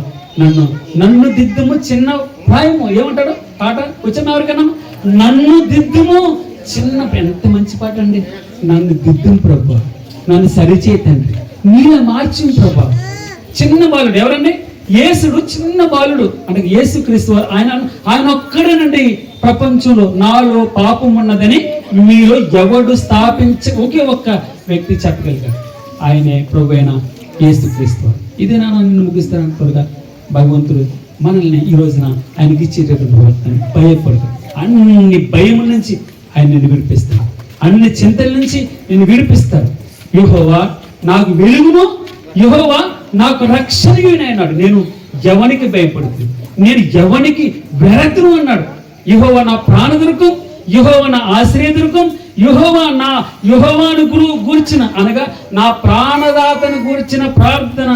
నన్ను దిద్దుము చిన్న ప్రాయము. ఏమంటాడు పాట? వచ్చిన ఎవరికన్నా నన్ను దిద్దుము చిన్న, ఎంత మంచి పాట అండి. నన్ను దిద్దుము ప్రభువా, నన్ను సరిచేయి తండ్రి, నీలా మార్చి ప్రభువా. చిన్న బాలుడు ఎవరండి? యేసుడు చిన్న బాలుడు అంటే యేసు క్రీస్తు. ఆయన ఒక్కడేనండి ప్రపంచంలో నాలో పాపం ఉన్నదని మీలో ఎవడు ఒకే ఒక్క వ్యక్తి చెప్పగలిగాడు. ఆయనే ప్రభు అయిన యేసు క్రీస్తు. ఇదే నన్ను ముగిస్తాను త్వరగా. భగవంతుడు మనల్ని ఈ రోజున ఆయనకి ఇచ్చేటటువంటి ప్రవర్తన భయపడదు. అన్ని భయం నుంచి ఆయన నిన్ను విడిపిస్తాడు, అన్ని చింతల నుంచి నిన్ను విడిపిస్తాడు. యెహోవా నాకు వెలుగును, యెహోవా నాకు రక్షణగా అన్నాడు. నేను ఎవనికి భయపడుతుంది, నేను ఎవనికి వెరతును అన్నాడు. యెహోవా నా ప్రాణదుర్గం, యెహోవా నా ఆశ్రయదుర్గం, యెహోవాను గూర్చిన అనగా నా ప్రాణదాతను గూర్చిన ప్రార్థన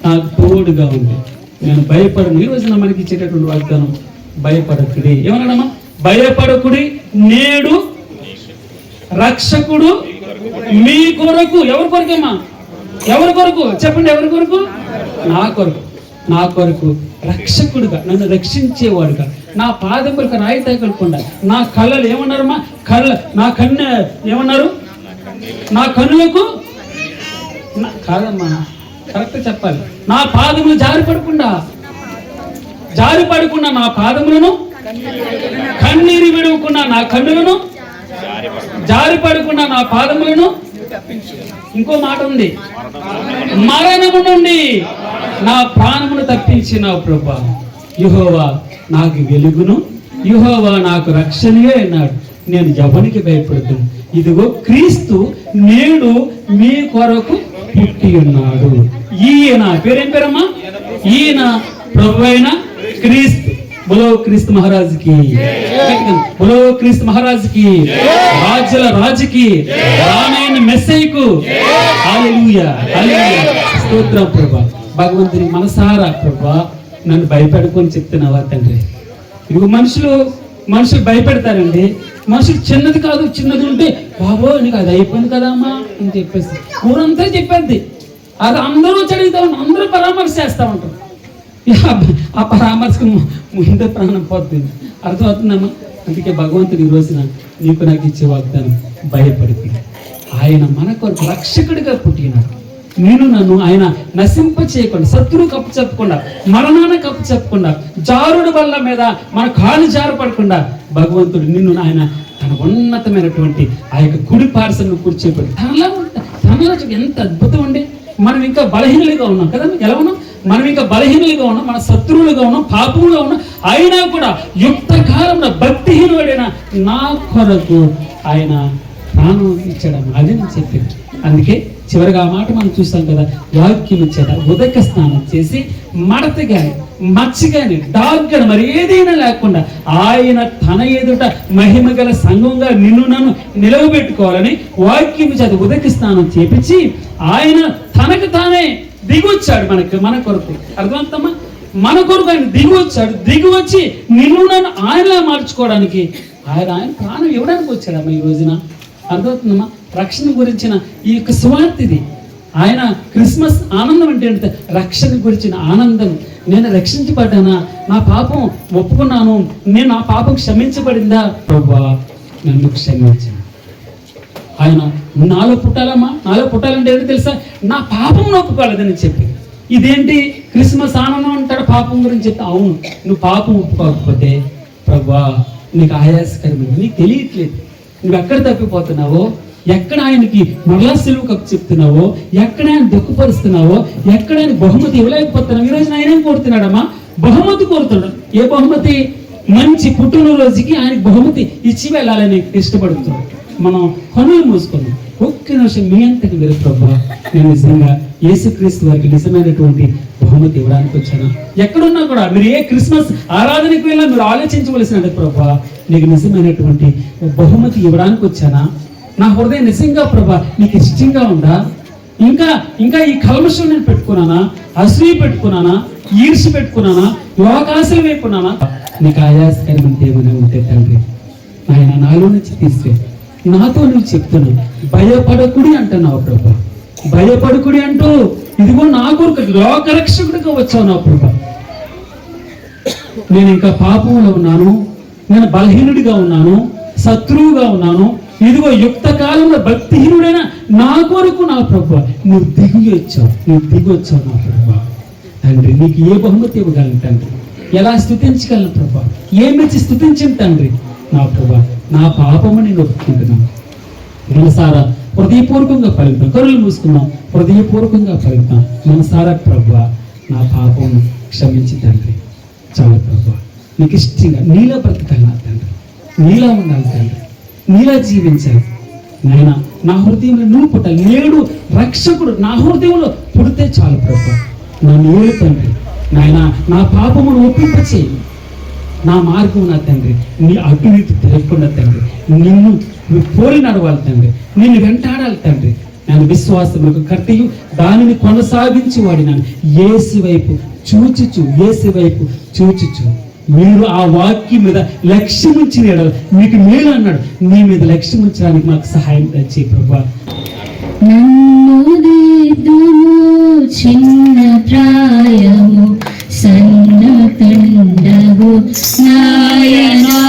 నాకు తోడుగా ఉంది. నేను భయపడను. ఈ రోజున మనకి ఇచ్చేటటువంటి వాగ్దానం భయపడకుడి. ఏమన్నాడమ్మా? భయపడకుడి, నేడు రక్షకుడు మీ కొరకు. ఎవరి కొరకమ్మా? ఎవరి కొరకు చెప్పండి? ఎవరి కొరకు? నా కొరకు రక్షకుడుగా, నన్ను రక్షించేవాడుగా, నా పాదములకు రాయి తగలకుండా, నా కళ్ళలు ఏమన్నారమ్మా? నా కన్ను ఏమన్నారు? నా కన్నులకు కాదమ్మా, కరెక్ట్ చెప్పాలి. నా పాదములు జారిపడకుండా నా పాదములను, కన్నీరు విడవకుండా నా కన్నులను, జారిపడకుండా నా పాదములను. ఇంకో మాట ఉంది, మరణము నుండి నా ప్రాణమును తప్పించిన ప్రభువా. యెహోవా నాకు వెలుగును, యెహోవా నాకు రక్షణయే అన్నాడు. నేను ఎవరికి భయపడుతున్నాను. ఇదిగో క్రీస్తు నేడు మీ కొరకు పుట్టి ఉన్నాడు. ఈయన పేరేం పేరమ్మా? ఈయన ప్రభు అయిన క్రీస్తు. బోలో క్రీస్తు మహారాజుకి, బోలో క్రీస్తు మహారాజుకి, రాజుల రాజుకి, రానైన మెస్సయ్యకు హల్లెలూయా, హల్లెలూయా, స్తోత్రం ప్రభువా. భగవంతుని మనసారా ప్రభువా నన్ను భయపెడుకొని చెప్తున్నావా తండ్రి. ఇదిగో మనుషులు భయపెడతారండి. మనుషులు చిన్నది కాదు, చిన్నది ఉంటే బాబో నీకు అది అయిపోయింది కదమ్మా అని చెప్పేసి ఊరంతా చెప్పేది. అది అందరూ చదివితా ఉంటారు, అందరూ పరామర్శ చేస్తూ ఉంటారు. ఆ పరామర్శకు ముందే ప్రాణం పోతుంది. అర్థమవుతుందమ్మా? అందుకే భగవంతుడు ఈ రోజున నీకు నాకు ఇచ్చే వాగ్దానం భయపడుతుంది. ఆయన మన కొరకు రక్షకుడిగా పుట్టినాడు. నన్ను ఆయన నశింప చేయకుండా, శత్రువు కప్పు చెప్పకుండా, మరణాన్ని కప్పు చెప్పకుండా, జారుడు బల్ల మీద మన కాలు జారపడకుండా భగవంతుడు నిన్ను ఆయన తన ఉన్నతమైనటువంటి ఆ యొక్క కుడి పార్శ్వను కూర్చోబెట్టి తనలో ఎంత అద్భుతం అండి. మనం ఇంకా బలహీనులుగా ఉన్నాం కదా. ఎలా ఉన్నాం? మనం ఇంకా బలహీనులుగా ఉన్నాం, మన శత్రువులుగా ఉన్నాం, పాపములుగా ఉన్నాం. అయినా కూడా యుక్త కాలంలో భక్తిహీనుడైన నా కొరకు ఆయన ప్రాణం ఇచ్చాడు. అది నేను చెప్పింది. అందుకే చివరిగా ఆ మాట మనం చూస్తాం కదా, వాక్యం ఇచ్చేట ఉదక స్నానం చేసి మడత గాని మచ్చ గాని డాగ్ గాని మరి ఏదైనా లేకుండా ఆయన తన ఎదుట మహిమ గల సంఘంగా నన్ను నిలవబెట్టుకోవాలని వాక్యం చేత ఉదక స్నానం చేపించి ఆయన తనకు తానే దిగొచ్చాడు మన కొరకు. అర్థమవుతామా? మన కొరకు ఆయన దిగివచ్చి నన్ను ఆయనలా మార్చుకోవడానికి ఆయన ప్రాణం ఇవ్వడానికి వచ్చాడమ్మా ఈ రోజున. అర్థమవుతుందమ్మా? రక్షణ గురించిన ఈ యొక్క సువార్త ఇది. ఆయన క్రిస్మస్ ఆనందం అంటే రక్షణ గురించిన ఆనందం. నేను రక్షించబడ్డానా? నా పాపం ఒప్పుకున్నాను, నా పాపం క్షమించబడిందా? ప్రభువా నన్ను క్షమించు. ఆయన నాలో పుట్టాలమ్మా, నాలో పుట్టాలంటే ఏంటి తెలుసా? నా పాపం ఒప్పుకోలేదని చెప్పి. ఇదేంటి క్రిస్మస్ ఆనందం అంటాడు పాపం గురించి చెప్తే, అవును నువ్వు పాపం ఒప్పుకోకపోతే ప్రభువా నీకు ఆయాసకరమైన, నీకు తెలియట్లేదు నువ్వు ఎక్కడ తప్పిపోతున్నావో, ఎక్కడ ఆయనకి మరలా సెలవు కప్పు చెప్తున్నావో, ఎక్కడ ఆయన దుఃఖపరుస్తున్నావో, ఎక్కడ ఆయన బహుమతి ఇవ్వలేకపోతున్నావు. ఈరోజు ఆయన ఏం కోరుతున్నాడమ్మా? బహుమతి కోరుతున్నాడు. ఏ బహుమతి? మంచి పుట్టినరోజుకి ఆయనకి బహుమతి ఇచ్చి వెళ్ళాలని ఇష్టపడుతున్నాడు. మనం కనులు మూసుకున్నాం. ఒక్క నిమిషం మీ అంతటి మీరు ప్రభువా నేను నిజంగా యేసుక్రీస్తు వారికి నిజమైనటువంటి బహుమతి ఇవ్వడానికి వచ్చాను. ఎక్కడున్నా కూడా మీరు ఏ క్రిస్మస్ ఆరాధనకు వెళ్ళినా మీరు ఆలోచించవలసినది, ప్రభువా నీకు నిజమైనటువంటి బహుమతి ఇవ్వడానికి వచ్చానా? నా హృదయం నిజంగా ప్రభా నీకు ఇష్టంగా ఉందా? ఇంకా ఇంకా ఈ కల్మషం నేను పెట్టుకున్నానా? అసూయ పెట్టుకున్నానా? ఈర్షి పెట్టుకున్నానా? లోకాశలు వేపుకున్నానా? నీకు ఆయాసకరమంటే ఏమైనా ఉంటే తండ్రి ఆయన నాలో నుంచి తీస్తే నాతో నువ్వు చెప్తున్నావు. భయపడకుడి అంటున్నావు ప్రభా, భయపడకుడి అంటూ ఇదిగో నా కొరకు లోకరక్షకుడిగా వచ్చావు నా ప్రభా. నేను ఇంకా పాపంలో ఉన్నాను, నేను బలహీనుడిగా ఉన్నాను, శత్రువుగా ఉన్నాను. ఇదిగో యుక్త కాలంలో భక్తిహీనుడైన నా కొరకు నా ప్రభా నువ్వు దిగి వచ్చావు నా ప్రభా. తండ్రి నీకు ఏ బహుమతి ఇవ్వగలను తండ్రి? ఎలా స్థుతించగలను ప్రభా? ఏమిచ్చి స్థుతించను తండ్రి? నా ప్రభా నా పాపము నేను ఒప్పుకుంటున్నాను. మనసారా హృదయపూర్వకంగా పలుకుతాం. కరులు మూసుకున్నాం, హృదయపూర్వకంగా పలుకుతాం. మనసారా ప్రభా నా పాపము క్షమించి తండ్రి. చాలు ప్రభా నీకు ఇష్టంగా నీలో బ్రతకాలి నా తండ్రి, నీలా ఉండాలి తండ్రి, నీలా జీవించాలి నాయన. నా హృదయంలో నువ్వు పుట్టాలి. నేడు రక్షకుడు నా హృదయంలో పుడితే చాలు ప్రభా. నా నేడు తండ్రి నాయన నా పాపమును ఒప్పింపచేయి. నా మార్గం నా తండ్రి నీ అటు ఇటు తిరగకుండా తండ్రి నిన్ను పోలి నడవాలి తండ్రి, నిన్ను వెంటాడాలి తండ్రి. నేను విశ్వాసములకు కర్తయు దానిని కొనసాగించి వాడినాను. యేసు వైపు చూచుచు మీరు ఆ వాక్యం మీద లక్ష్యం ఉంచిన ఎడల మీకు మేలు అన్నాడు. నీ మీద లక్ష్యం ఉంచడానికి మాకు సహాయం చేయి ప్రభా. నన్ను దిద్దుము చిన్న ప్రాయము సన్నతండగు నాయనా,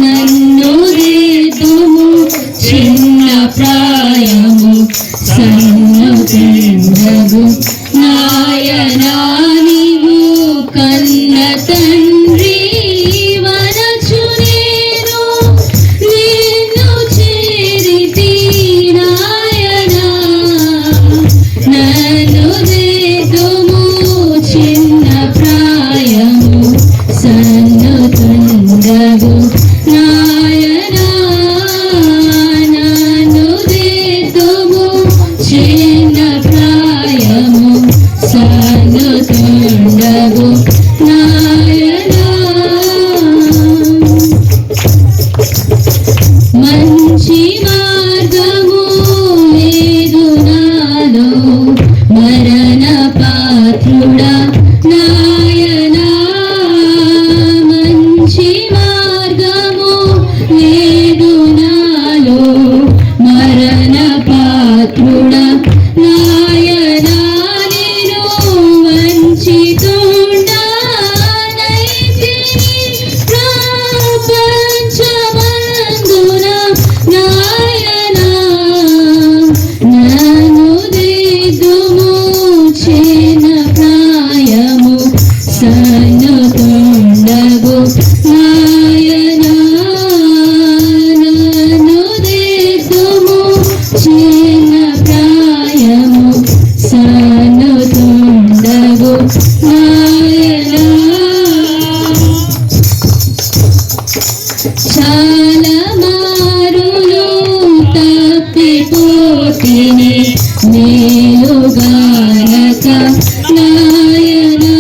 నన్ను దిద్దుము చిన్న ప్రాయము సన్నతండగు నాయనా, నీవు కన్న తండ్రి వనచు నేను నిన్ను చేరితి నాయనా, నన్ను దిద్దుము చిన్న ప్రాయము సన్నతండగు నాయనా, నన్ను దిద్దుము చిన్న ప్రాయము సన్నతండగు నాయనా. మంచి మార్గము లేదు నాలో మరణ పాత్రుడా నాయనా, మంచి మార్గము లేదు నాలో మరణ పాత్రుడా నాయనా, నేను వంచితుండా నైతిని ప్రపంచమందున నాయనా, నన్ను దిద్దుము చిన్న ప్రాయము సన్నతండగు నాయనా, నన్ను దిద్దుము చిన్న ప్రాయము సన్నతండగు నాయనా. చాలా మారులు తప్పిపోతిని మేలుగానక నాయనా,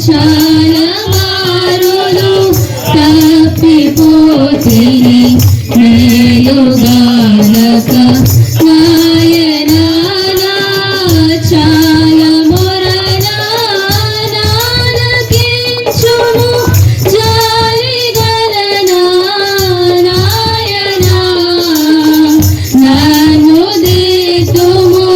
చాలా మారులు తప్పిపోతిని మేలుగానక నాయనా, చాలా మొరనా నాలకించుము జాలిగలనా నాయనా, నన్ను దిద్దుము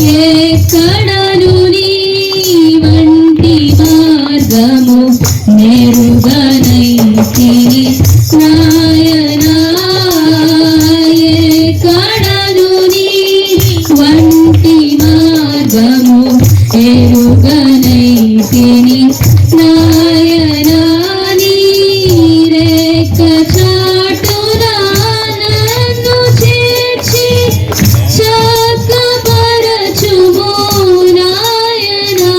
ఎక్కడను నీ వంటి మార్గము నెరుగనైతిని నాయనా ఎక్కడను నీ వంటి మార్గము ఎరుగనైతిని నాయనా నీ రేఖ చాటున నన్ను చేర్చి చక్కపరచుము నాయనా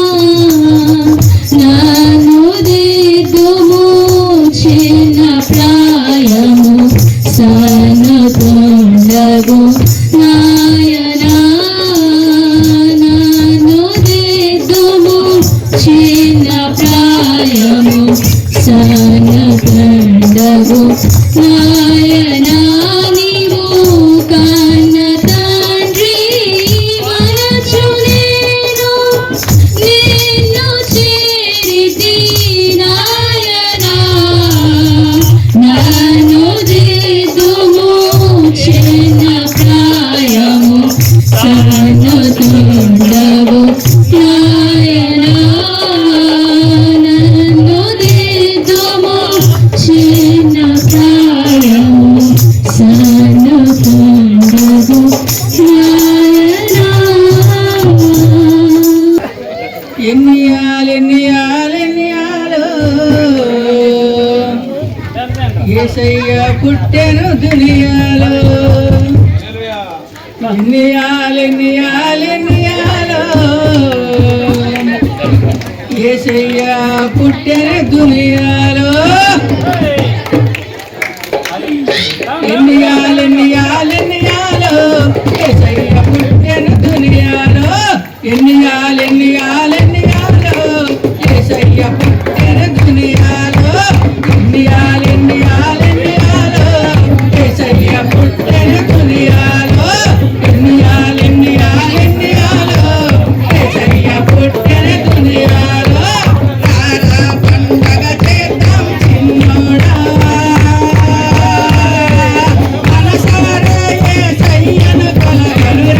నన్ను దిద్దుము చిన్న ప్రాయము సన్నగుండగు నాయనా నన్ను దిద్దుము చిన్న ప్రాయము సన్నగుండగు నాయనా నీవు కన్న తండ్రి మనసు నేను నిన్ను చేరితి నాయనా నన్ను దిద్దుము చిన్న ప్రాయము సన్నగుండగు నాయనా నన్ను దిద్దుము చిన్న ప్రాయము సన్నగుండగు నాయనా ఎన్నియాలు యేసయ్య పుట్టెను దునియాలో ఎన్నియాలు యేసయ్య పుట్టెను దునియాలో ఎన్నియాలు యేసయ్య పుట్టెను దునియాలో ఎన్నియాలు యేసయ్య పుట్టెను దునియాలో ఎన్నియాలు యేసయ్య పుట్టెను దునియాలో ఎన్నియాలు యేసయ్య పుట్టెను దునియాలో రారా పండగ చేద్దాం చిన్నోడా మనసారా యేసయ్యను కొలగను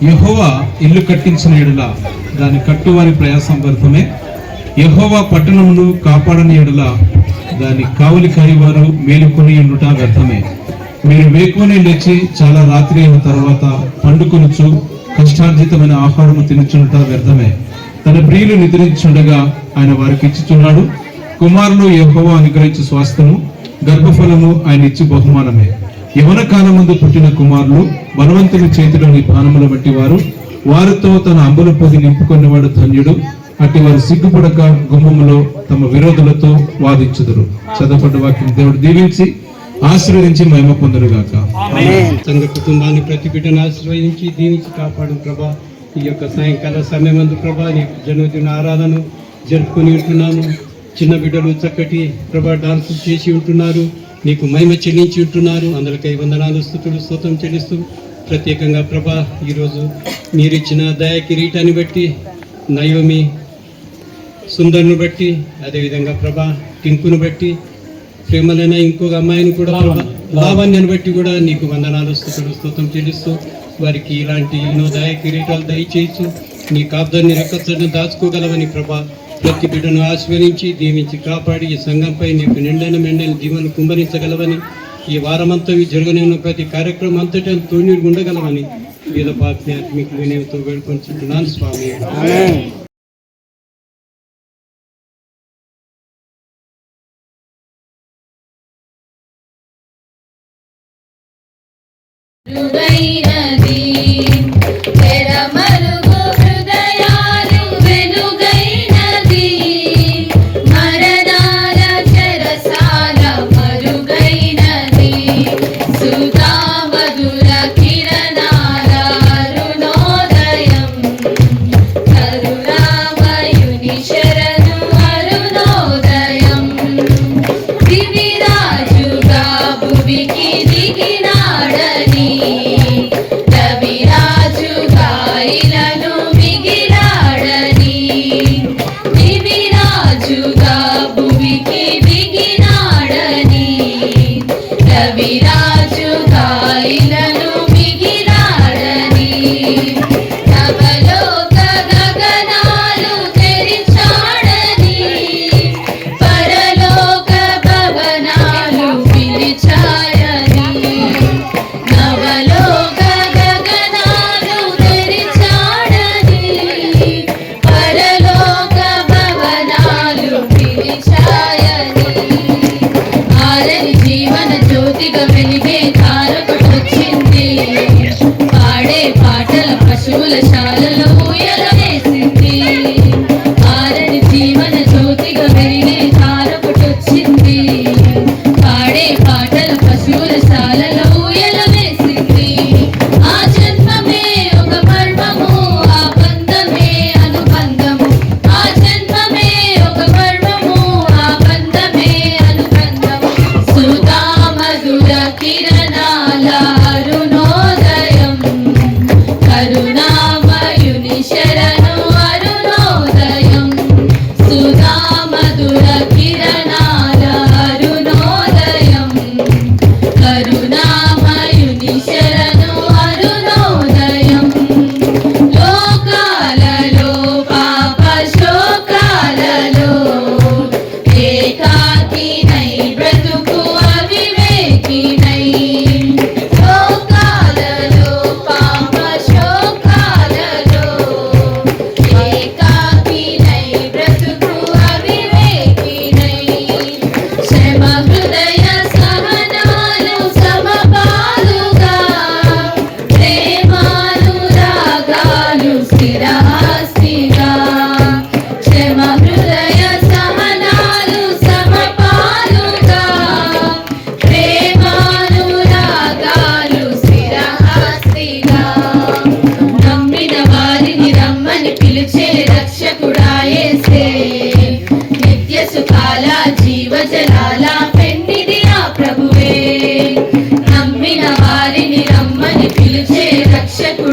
యెహోవా ఇల్లు కట్టించిన ఎడల దాని కట్టువారి ప్రయాసం వ్యర్థమే. యెహోవా పట్టణమును కాపాడని ఎడల దాని కావలి కాయవారు మేలుకొని ఉండుట వ్యర్థమే. మీరు వేకువనే లేచి చాలా రాత్రి అయిన తర్వాత పండుకొనుచు కష్టార్జితమైన ఆహారము తినుచుండుట వ్యర్థమే. తన ప్రియులు నిద్రించుండగా ఆయన వారికి ఇచ్చుచున్నాడు. కుమారులు యెహోవా అనుగ్రహించు స్వాస్థ్యము, గర్భఫలము ఆయన ఇచ్చి బహుమానమే. యవన కాలమందు పుట్టిన కుమారులు బలవంతుని చేతిలోని పానముల బట్టి వారితో తన అంబుల పొది నింపుకున్నవాడు ధన్యుడు. అట్టి వారు సిగ్గుపడక గుమ్మములో తమ విరోధులతో వాదించుదురు. చదవబడ్డ వాక్యం దేవుడు దీవించి ఆశీర్వదించి మహిమ పొందురుగాక. సంఘ కుటుంబాన్ని ప్రతి బిడ్డను ఆశీర్వదించి దీవించి కాపాడు ప్రభా. ఈ యొక్క సాయంకాల సమయమందు ప్రభా నీ జన్మదిన ఆరాధన జరుపుకొని ఉంటున్నాము. చిన్న బిడ్డలు చక్కటి ప్రభా డాన్సులు చేసి ఉంటున్నారు, నీకు మహిమ చెల్లించి ఉంటున్నారు. అందరికై వందనాలు, స్తుతులు, స్తోత్రం చెల్లిస్తూ ప్రత్యేకంగా ప్రభా ఈరోజు మీరిచ్చిన దయ కిరీటాన్ని బట్టి, నయోమి సుందర్ను బట్టి, అదేవిధంగా ప్రభా టింకును బట్టి, ప్రేమలైన ఇంకొక అమ్మాయిని కూడా లావణ్యాన్ని బట్టి కూడా నీకు వందనాలు, స్తుతులు, స్తోత్రం చెల్లిస్తూ వారికి ఇలాంటి ఎన్నో దయ కిరీటాలు దయచేయచ్చు. నీ కాపుదాన్ని రెక్కలను దాచుకోగలవని ప్రభా ప్రతి బిడ్డను ఆశీర్వదించి దీవించి కాపాడి ఈ సంఘంపై నీకు నిండైన మెండైన దీవెనలు కుమ్మరించగలవని, ఈ వారమంతా జరగనున్న ప్రతి కార్యక్రమం అంతటా తోడు ఉండగలవని వేద పాత్ర మీకు వినయంతో వేడుకొంచుంటున్నాను స్వామి. హృదయనది తెరమరుగు హృదయాలు వెలుగైనది, మరణాల చెరసాల మరుగైనది, సుధామధుర కిరణాల అరుణోదయం, కరుణామయుని శరణు అరుణోదయం, దివిరాజుగా భువికి దిగినాడని, రవిరాజుగా ఇలను మిగిలాడని, దివిరాజుగా భువికి దిగినాడని, రవిరాజుగా ఇలను మిగిలాడని, నవలోక గగనాలు తెరిచాడని, పరలోక భవనాలు పిలిచాయని, నవలోక గగనాలు తెరిచాడని, పరలోక భవనాలు పిలిచాయని, ఆరని జీవన జ్యోతిగా వెలిగే తారకొచ్చింది, పాడే పాటల పశువుల శాలలో ఊయల వేసింది, ఆరని జీవన జ్యోతిగా వెలిగే తారకొచ్చింది, పాడే పాటల పశువుల శాలలో ఊయల వేసింది, ఆ జన్మమే ఒక పర్వము, ఆ బంధమే అనుబంధము, ఆ జన్మమే ఒక పర్వము, ఆ బంధమే అనుబంధము, సుధామధుర కిరణాల అరుణోదయం, కరుణామయుని శరణు అరుణోదయం, సుధామధుర కిరణాల అరుణోదయం, కరుణామయుని శరణు అరుణోదయం, లోకాలలో పాప శోకాలలో ఏకాకినై బ్రతుకు అవివేకినై, లోకాలలో పాప శోకాలలో ఏకాకినై బ్రతుకు అవివేకినై, శ్రమ హృదయ సహనాలు సమపాలుగా, ప్రేమానురాగాలు స్థిరాస్తిగా, శ్రమ హృదయ సహనాలు సమపాలుగా, ప్రేమానురాగాలు స్థిరాస్తిగా, నమ్మిన వారిని రమ్మని పిలిచే రక్షకుడాయేసే, నిత్య సుఖాల జీవజలాల పెన్నిది ఆ ప్రభువే, నమ్మిన వారిని రమ్మని పిలిచే రక్షకుడు